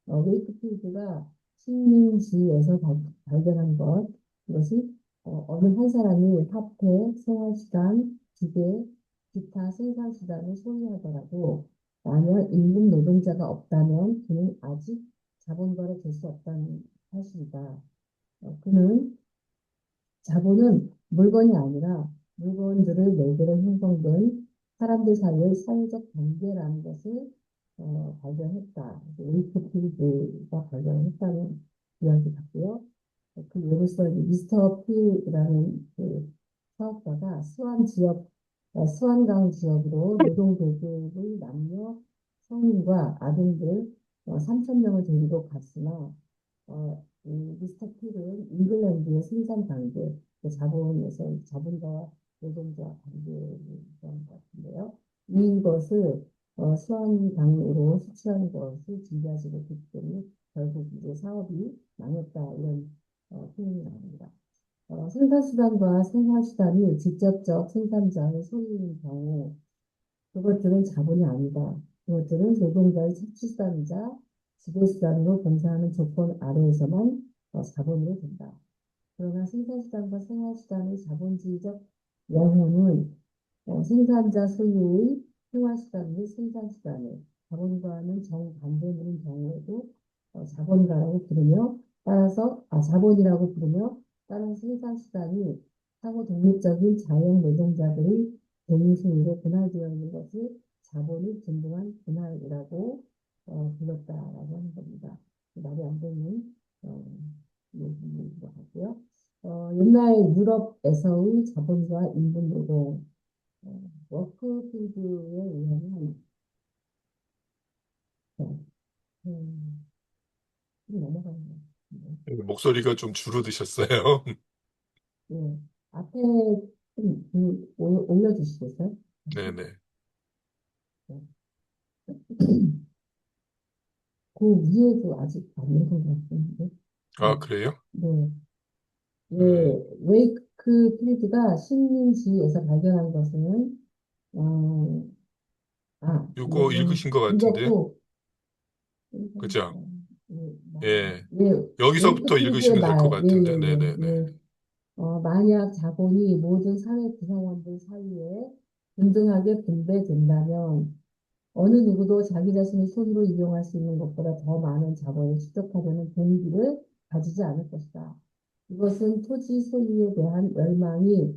웨이크필드가 식민지에서 발견한 것, 이것이 어느 한 사람이 화폐, 생활수단, 기계, 기타 생산수단을 소유하더라도 만약 임금 노동자가 없다면 그는 아직 자본가로 될 수 없다는 사실이다. 그는 자본은 물건이 아니라 물건들을 매개로 형성된 사람들 사이의 사회적 관계라는 것을 발견했다. 웨이크필드가 발견했다는 이야기 같고요. 그 예로서 미스터 필이라는 그 사업가가 수완강 지역으로 노동 계급의 남녀 성인과 아동들 3천 명을 데리고 갔으나 이 미스터 필은 잉글랜드의 생산 관계, 그 자본에서 자본가와 노동자 관계를 얘기하는 것 같은데요. 이것을 수완강으로 수출하는 것을 준비하지 못했기 때문에 결국 이제 사업이 망했다 이런 표현이 나옵니다. 생산수단과 생활수단이 직접적 생산자의 소유인 경우 그것들은 자본이 아니다. 그것들은 노동자의 착취수단이자 지배수단으로 봉사하는 조건 아래에서만 자본으로 된다. 그러나 생산수단과 생활수단의 자본주의적 영혼은 생산자 소유의 생활수단 및 생산수단을 자본과는 정반대인 경우에도 자본가라고 부르며 자본이라고 부르며 따라서 생산수단이 상호 독립적인 자영 노동자들의 개인 소유로 분할되어 있는 것을 자본이 진정한 분할이라고 불렀다라고 하는 겁니다. 말이 안 되는 얘기인 것 같고요. 옛날 유럽에서의 자본과 인분 노동 워크필드에 의하면 좀 넘어가는 것 같은데. 목소리가 좀 줄어드셨어요. 예, 앞에 올려주시겠어요? 네네. 네. 그 위에도 아직 안 읽은 것 같은데. 아, 네, 그래요? 네. 음, 웨이크 필드가 식민지에서 발견한 것은 어, 이거 읽으신 것 같은데요? 읽었고 그죠? 예, 예. 예, 여기서부터 웨이크필드의 읽으시면 될 것 말, 예, 같은데. 예, 예, 네네네. 예. 만약 자본이 모든 사회 구성원들 사이에 균등하게 분배된다면 어느 누구도 자기 자신의 손으로 이용할 수 있는 것보다 더 많은 자본을 축적하려는 동기를 가지지 않을 것이다. 이것은 토지 소유에 대한 열망이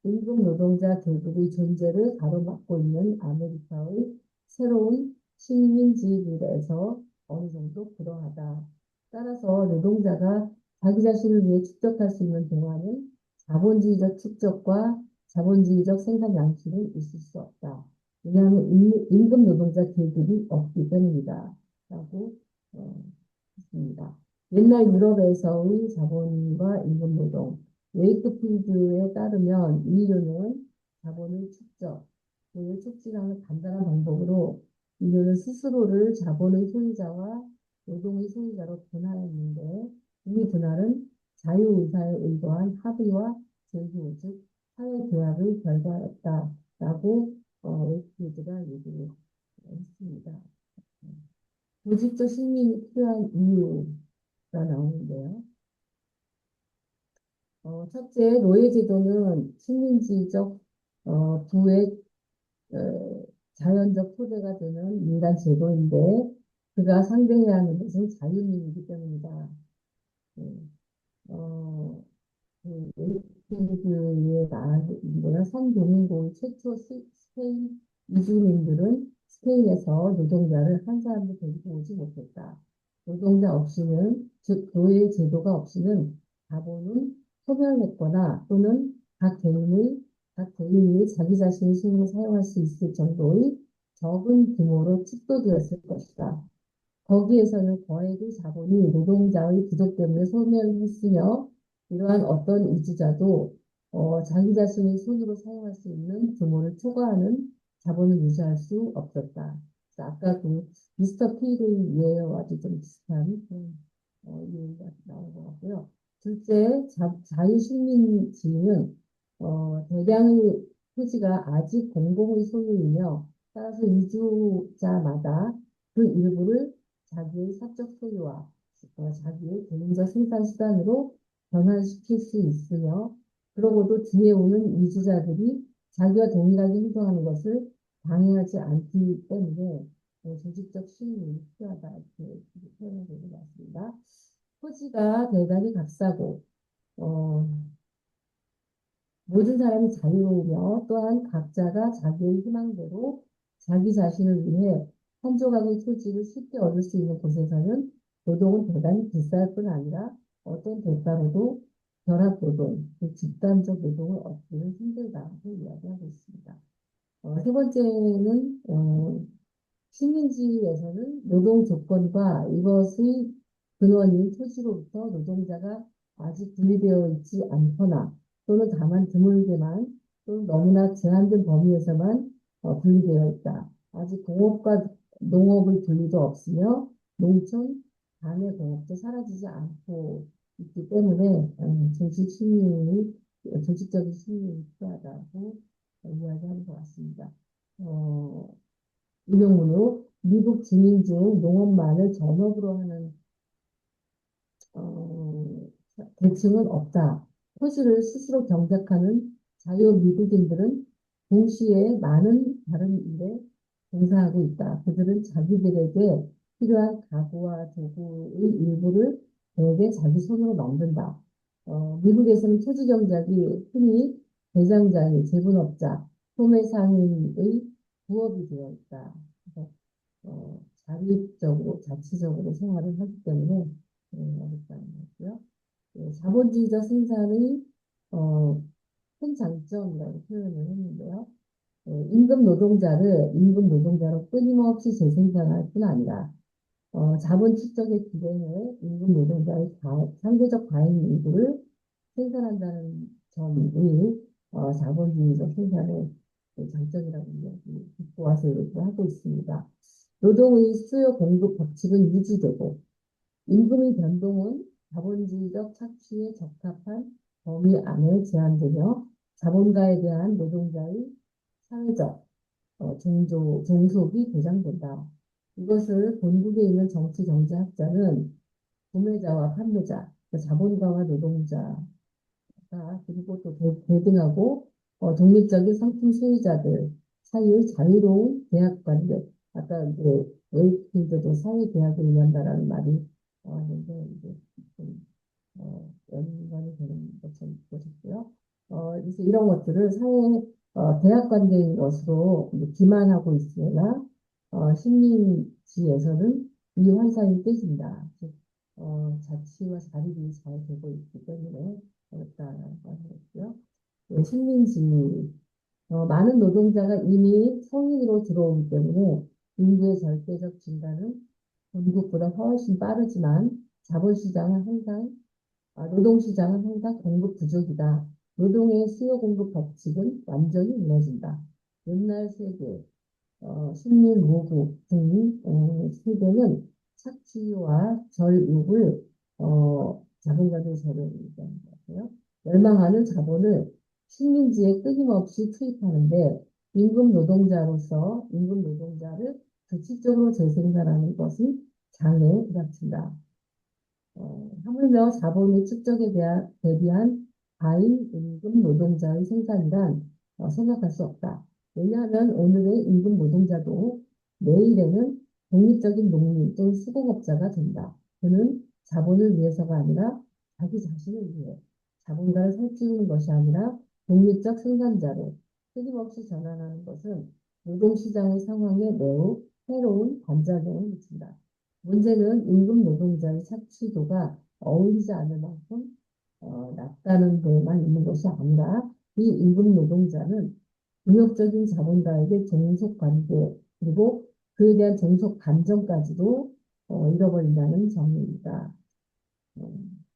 임금 노동자 계급의 존재를 가로막고 있는 아메리카의 새로운 식민지들에서 어느 정도 그러하다. 따라서 노동자가 자기 자신을 위해 축적할 수 있는 동안은 자본주의적 축적과 자본주의적 생산 양식은 있을 수 없다. 왜냐하면 임금 노동자 계급이 없기 때문이다. 라고 있습니다. 옛날 유럽에서의 자본과 임금 노동, 웨이크필드에 따르면 인류는 자본을 축적, 그를 촉진하는 간단한 방법으로 인류는 스스로를 자본의 소유자와 노동의 소유자로 분할했는데 이 분할은 자유의사에 의거한 합의와 제휴, 즉 사회계약의 결과였다라고 웨이크필드가 얘기를 했습니다. 조직적 신민이 필요한 이유가 나오는데요. 첫째, 노예제도는 식민지적 부의 자연적 토대가 되는 인간 제도인데 그가 상대해야 하는 것은 자유민이기 때문이다. 네. 어, 웨이크필드의 뭐야 선교민국 최초 스페인 이주민들은 스페인에서 노동자를 한 사람도 데리고 오지 못했다. 노동자 없이는 즉 노예 제도가 없이는 자본은 소멸했거나 또는 각 개인이 자기 자신의 힘으로 사용할 수 있을 정도의 적은 규모로 축소되었을 것이다. 거기에서는 거액의 자본이 노동자의 부족 때문에 소멸했으며 이러한 어떤 이주자도 자기 자신의 손으로 사용할 수 있는 규모를 초과하는 자본을 유지할 수 없었다. 그래서 아까 그 미스터 피의 예와도 좀 비슷한 그런 예가 나온 것 같고요. 둘째, 자유식민지는 대량의 토지가 아직 공공의 소유이며 따라서 이주자마다 그 일부를 자기의 사적 소유와 자기의 개인적 생산 수단으로 변환시킬 수 있으며 그러고도 뒤에 오는 이주자들이 자기와 동일하게 행동하는 것을 방해하지 않기 때문에 조직적 신임이 필요하다 이렇게 표현이 되는 것 같습니다. 토지가 대단히 값싸고 모든 사람이 자유로우며 또한 각자가 자기의 희망대로 자기 자신을 위해 한 조각의 토지를 쉽게 얻을 수 있는 곳에서는 노동은 대단히 비쌀 뿐 아니라 어떤 대가로도 결합노동, 즉 집단적 노동을 얻기는 힘들다고 이야기하고 있습니다. 세 번째는 식민지에서는 노동 조건과 이것의 근원인 토지로부터 노동자가 아직 분리되어 있지 않거나 또는 다만 드물게만 또는 너무나 제한된 범위에서만 분리되어 있다. 아직 공업과 농업의 분리도 없으며 농촌, 반의 공업도 사라지지 않고 있기 때문에 조직적인 신민이 필요하다고 이야기하는 것 같습니다. 인용문으로 미국 증인 중 농업만을 전업으로 하는 계층은 없다. 토지를 스스로 경작하는 자유 미국인들은 동시에 많은 다른 일에 종사하고 있다. 그들은 자기들에게 필요한 가구와 도구의 일부를 대개 자기 손으로 만든다. 미국에서는 토지 경작이 흔히 대장장이, 재분업자, 소매상인의 부업이 되어 있다. 그래서 자립적으로, 자치적으로 생활을 하기 때문에 어렵다는 거고요. 자본주의적 생산의 어, 큰 장점이라고 표현을 했는데요. 임금 노동자로 끊임없이 재생산할 뿐 아니라 자본 축적에 기대해 임금 노동자의 상대적 과잉 일부를 생산한다는 점이 자본주의적 생산의 장점이라고 듣고 와서 이렇게 하고 있습니다. 노동의 수요 공급 법칙은 유지되고 임금의 변동은 자본주의적 착취에 적합한 범위 안에 제한되며 자본가에 대한 노동자의 사회적 종속이 보장된다. 이것을 본국에 있는 정치 경제학자는 구매자와 판매자, 그러니까 자본가와 노동자가 그리고 또 대등하고 독립적인 상품 소유자들 사이의 자유로운 계약 관계. 아까 이제 웨이크필드도 사회 계약을 의한다라는 말이 나왔는데 이제 좀 연관이 되는 것처럼 보셨고요. 그래서 이런 것들을 사회 대학 관계인 것으로 이제 기만하고 있으나 식민지에서는 이 환상이 깨진다. 즉, 자치와 자립이 잘 되고 있기 때문에 어렵다라고 하는 거고요. 식민지 많은 노동자가 이미 성인으로 들어오기 때문에 인구의 절대적 증가는 본국보다 훨씬 빠르지만 자본시장은 항상 노동시장은 항상 공급 부족이다. 노동의 수요 공급 법칙은 완전히 무너진다. 옛날 세계, 식민모국 등 세계는 착취와 절육을 자본가들 저를 얘기하는 것 같아요. 멸망하는 자본을 식민지에 끊임없이 투입하는데 임금 노동자를 규칙적으로 재생산하는 것이 장애에 부닥친다. 하물며 자본의 축적에 대비한 과잉 임금 노동자의 생산이란 생각할 수 없다. 왜냐하면 오늘의 임금 노동자도 내일에는 독립적인 농민 또는 수공업자가 된다. 그는 자본을 위해서가 아니라 자기 자신을 위해 자본가를 살찌우는 것이 아니라 독립적 생산자로 끊임없이 전환하는 것은 노동시장의 상황에 매우 해로운 반작용을 미친다. 문제는 임금 노동자의 착취도가 어울리지 않을 만큼 낮다는 데만 있는 것이 아니라 이 임금 노동자는 굴욕적인 자본가에게 종속 관계 그리고 그에 대한 종속 감정까지도 잃어버린다는 점입니다.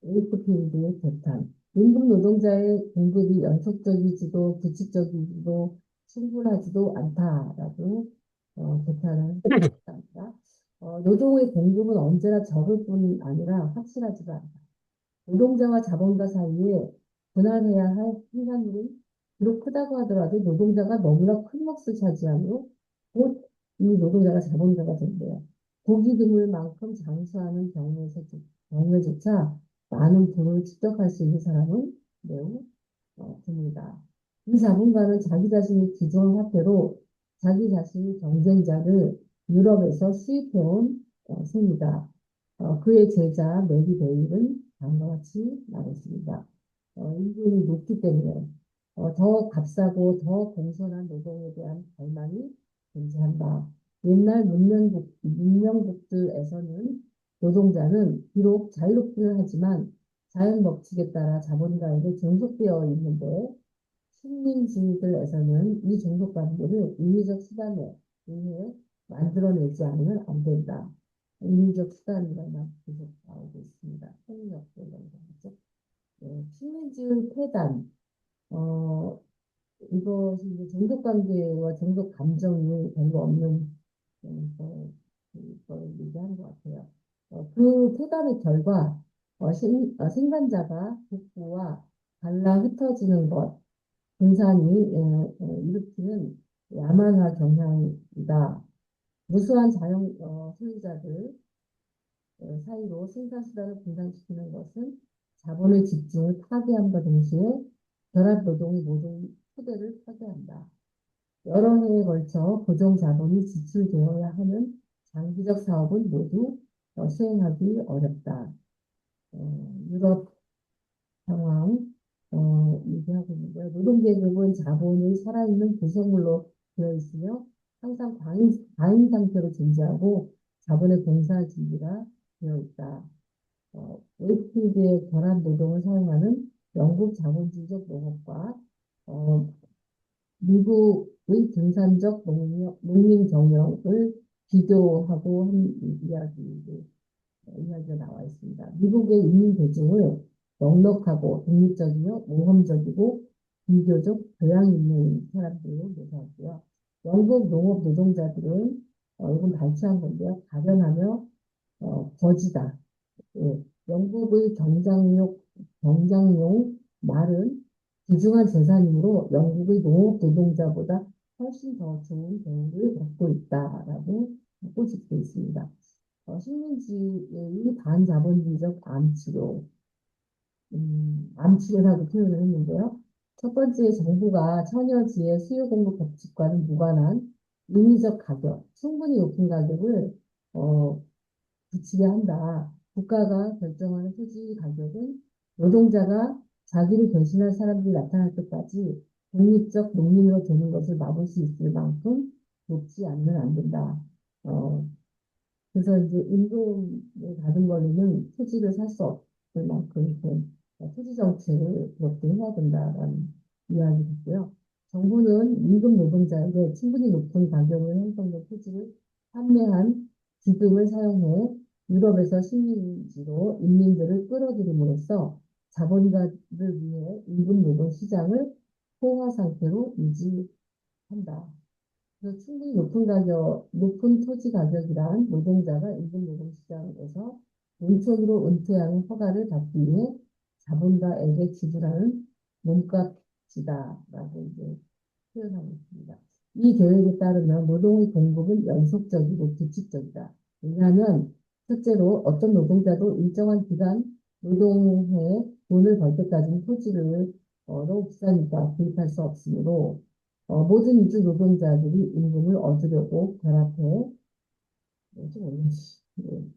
에이크필드의 개탄. 임금 노동자의 공급이 연속적이지도 규칙적이지도 충분하지도 않다라고 개탄을 했습니다. 노동의 공급은 언제나 적을 뿐 아니라 확실하지가 않다. 노동자와 자본가 사이에 분할해야 할 생산물은 비록 크다고 하더라도 노동자가 너무나 큰 몫을 차지하므로 곧 이 노동자가 자본가가 된대요. 고기 드물만큼 장수하는 경우에조차 많은 부를 축적할 수 있는 사람은 매우 드물다. 이 자본가는 자기 자신의 기존 화폐로 자기 자신의 경쟁자를 유럽에서 수입해온 셈이다. 그의 제자 메리 베일은 다음과 같이 말했습니다. 임금이 높기 때문에 더 값싸고 더 공손한 노동에 대한 갈망이 존재한다. 옛날 문명국들에서는 노동자는 비록 자유롭기는 하지만 자연 법칙에 따라 자본가에게 종속되어 있는데 식민지들에서는 이 종속 관계를 인위적 수단에 의해 만들어내지 않으면 안 된다. 인위적 수단이라는 말 계속 나오고 있습니다. 폭력이라고 하죠. 식민지의 폐단, 어, 이것이 이제 종속 관계와 종속 감정이 별로 없는 걸 얘기하는 것 같아요. 그 폐단의 결과 생산자가 복부와 갈라 흩어지는 것, 분산이 일으키는 야만화 경향이다. 무수한 소유자들 사이로 생산수단을 분산시키는 것은 자본의 집중을 파괴함과 동시에 결합 노동의 모든 토대를 파괴한다. 여러 해에 걸쳐 고정 자본이 지출되어야 하는 장기적 사업은 모두 수행하기 어렵다. 유럽 상황 얘기하고 있는데요. 노동계급은 자본의 살아있는 구성물로 되어 있으며 항상 과잉 상태로 존재하고 자본의 봉사 준비가 되어 있다. 웨이크필드의 결합 노동을 사용하는 영국 자본주의적 농업과 어, 미국의 등산적 농민 경영을 비교하고 한 이야기가 나와 있습니다. 미국의 인민 대중을 넉넉하고 독립적이며 모험적이고 비교적 교양 있는 사람들로 묘사하고요. 영국 농업 노동자들은 이건 발췌한 건데요. 가련하며 거지다. 예, 영국의 경장용 말은 귀중한 재산이므로 영국의 농업 노동자보다 훨씬 더 좋은 대우를 받고 있다라고 꼬집고 있습니다. 식민지의 반자본주의적 암치료라고 표현을 했는데요. 첫 번째, 정부가 처녀지의 수요 공급 법칙과는 무관한 인위적 가격, 충분히 높은 가격을 붙이게 한다. 국가가 결정하는 토지 가격은 노동자가 자기를 대신할 사람들이 나타날 때까지 독립적 농민으로 되는 것을 막을 수 있을 만큼 높지 않으면 안 된다. 어, 그래서 이제 임금을 받은 걸로는 토지를 살 수 없을 만큼 토지 정책을 그렇게 해야 된다라는 이야기였고요. 정부는 임금 노동자에게 충분히 높은 가격을 형성된 토지를 판매한 기금을 사용해 유럽에서 식민지로 인민들을 끌어들임으로써 자본가를 위해 임금 노동 시장을 포화 상태로 유지한다. 그래서 충분히 높은 토지 가격이란 노동자가 임금 노동 시장에서 농촌으로 은퇴하는 허가를 받기 위해 자본가에게 지불하는 몸값이다라고 이제 표현하고 있습니다. 이 계획에 따르면 노동의 공급은 연속적이고 규칙적이다. 왜냐하면 첫째로 어떤 노동자도 일정한 기간 노동해 돈을 벌 때까지는 토지를 너무 비싸니까 구입할 수 없으므로 모든 이주 노동자들이 임금을 얻으려고 결합해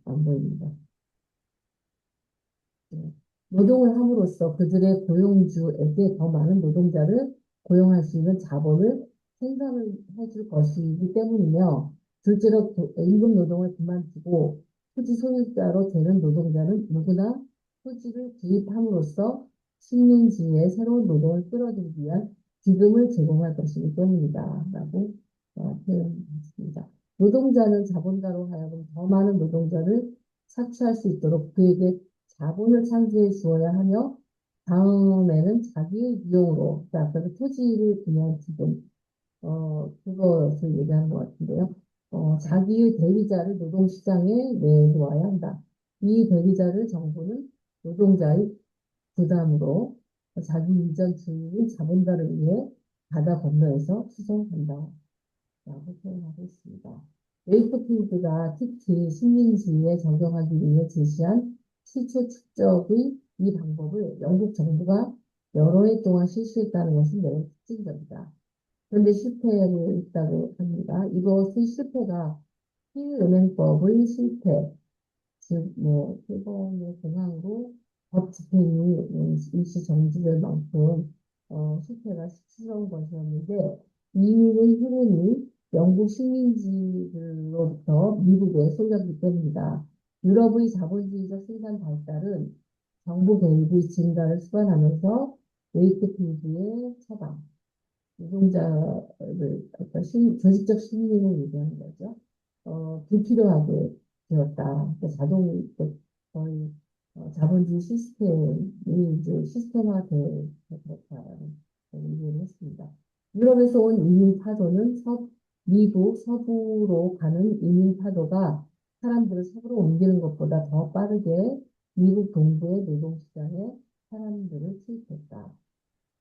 안 보입니다. 네. 노동을 함으로써 그들의 고용주에게 더 많은 노동자를 고용할 수 있는 자본을 생산을 해줄 것이기 때문이며, 둘째로 임금 노동을 그만두고 토지 소유자로 되는 노동자는 누구나 토지를 구입함으로써 식민지의 새로운 노동을 끌어들이기 위한 기금을 제공할 것이기 때문이다. 라고 표현했습니다. 노동자는 자본가로 하여금 더 많은 노동자를 착취할 수 있도록 그에게 자본을 창조해 주어야 하며 다음에는 자기의 비용으로 아까 그 토지를 구매한 기금 그것을 얘기하는 것 같은데요. 자기의 대리자를 노동시장에 내놓아야 한다. 이 대리자를 정부는 노동자의 부담으로 자기 이전주의인 자본가를 위해 바다 건너에서 수송한다. 라고 표현하고 있습니다. 웨이크필드가 특히 식민지에 적용하기 위해 제시한 시초 축적의 이 방법을 영국 정부가 여러 해 동안 실시했다는 것은 매우 특징적이다. 그런데 실패를 했다고 합니다. 이것의 실패가 필은행법의 실패, 즉, 일본의 공항으로 법 집행이 일시 정지될 만큼 실패가 수치스러운 것이었는데 이유의 흐름이 영국 식민지로부터 미국에 쏠렸기 때문이다. 유럽의 자본주의적 생산 발달은 정부 개입의 증가를 수반하면서 웨이크필드의 처방, 노동자를 조직적 심리를 얘기하는 거죠. 불필요하게 되었다. 거의 자본주의 시스템이 이제 시스템화돼 그렇다는 얘기를 했습니다. 유럽에서 온 이민 파도는 미국 서부로 가는 이민 파도가 사람들을 서부로 옮기는 것보다 더 빠르게 미국 동부의 노동시장에 사람들을 투입했다.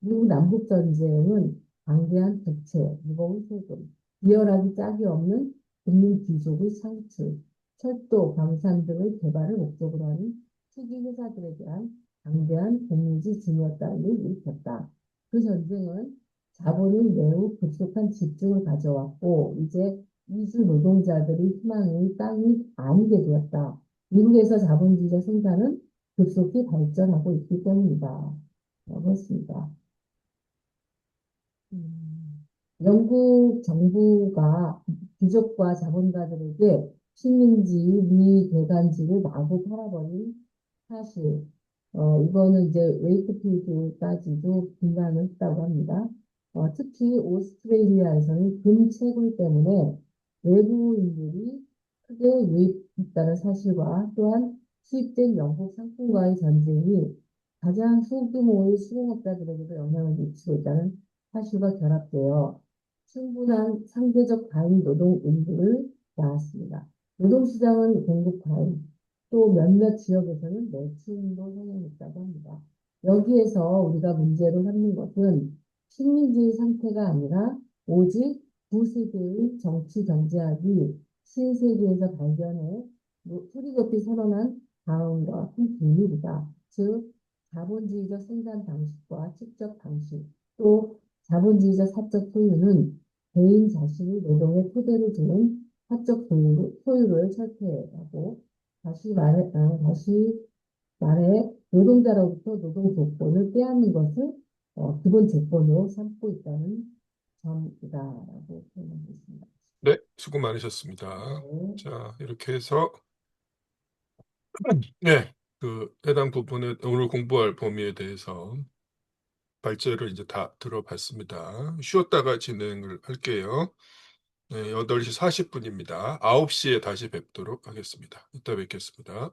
미국 남북전쟁은 방대한 부채, 무거운 세금, 비열하기 짝이 없는 국민 귀족의 창출, 철도, 광산 등의 개발을 목적으로 하는 투기 회사들에 대한 강대한 공유지 진이었다는 걸 일으켰다. 그 전쟁은 자본은 매우 급속한 집중을 가져왔고 이제 이주 노동자들의 희망의 땅이 아니게 되었다. 미국에서 자본주의적 생산은 급속히 발전하고 있기 때문이다. 라고 했습니다. 영국 정부가 귀족과 자본가들에게 식민지, 미대간지를 마구 팔아버린 사실, 이거는 이제 웨이크필드까지도 비난을 했다고 합니다. 특히 오스트레일리아에서는 금채굴 때문에 외부인들이 크게 유입했다는 사실과 또한 수입된 영국 상품과의 전쟁이 가장 소규모의 수공업자들에게도 영향을 미치고 있다는 사실과 결합되어 충분한 상대적 과잉 노동 인구를 낳았습니다. 노동시장은 공급 과잉, 또 몇몇 지역에서는 매출도 성행했다고 합니다. 여기에서 우리가 문제로 삼는 것은 식민지의 상태가 아니라 오직 구세계의 정치 경제학이 신세계에서 발견해 소리높이 선언한 다음과 같은 비밀이다. 즉, 자본주의적 생산 방식과 축적 방식, 또 자본주의적 사적 소유는 개인 자신의 노동의 토대를 두는 사적 소유를 철폐하고 다시 말해 노동자로부터 노동 조건을 빼앗는 것을 기본 재pon으로 삼고 있다는 점이다라고 표현하고 있습니다. 네, 수고 많으셨습니다. 네. 자, 이렇게 해서 네, 그 해당 부분에 오늘 공부할 범위에 대해서 발제를 이제 다 들어봤습니다. 쉬었다가 진행을 할게요. 네, 8시 40분입니다. 9시에 다시 뵙도록 하겠습니다. 이따 뵙겠습니다.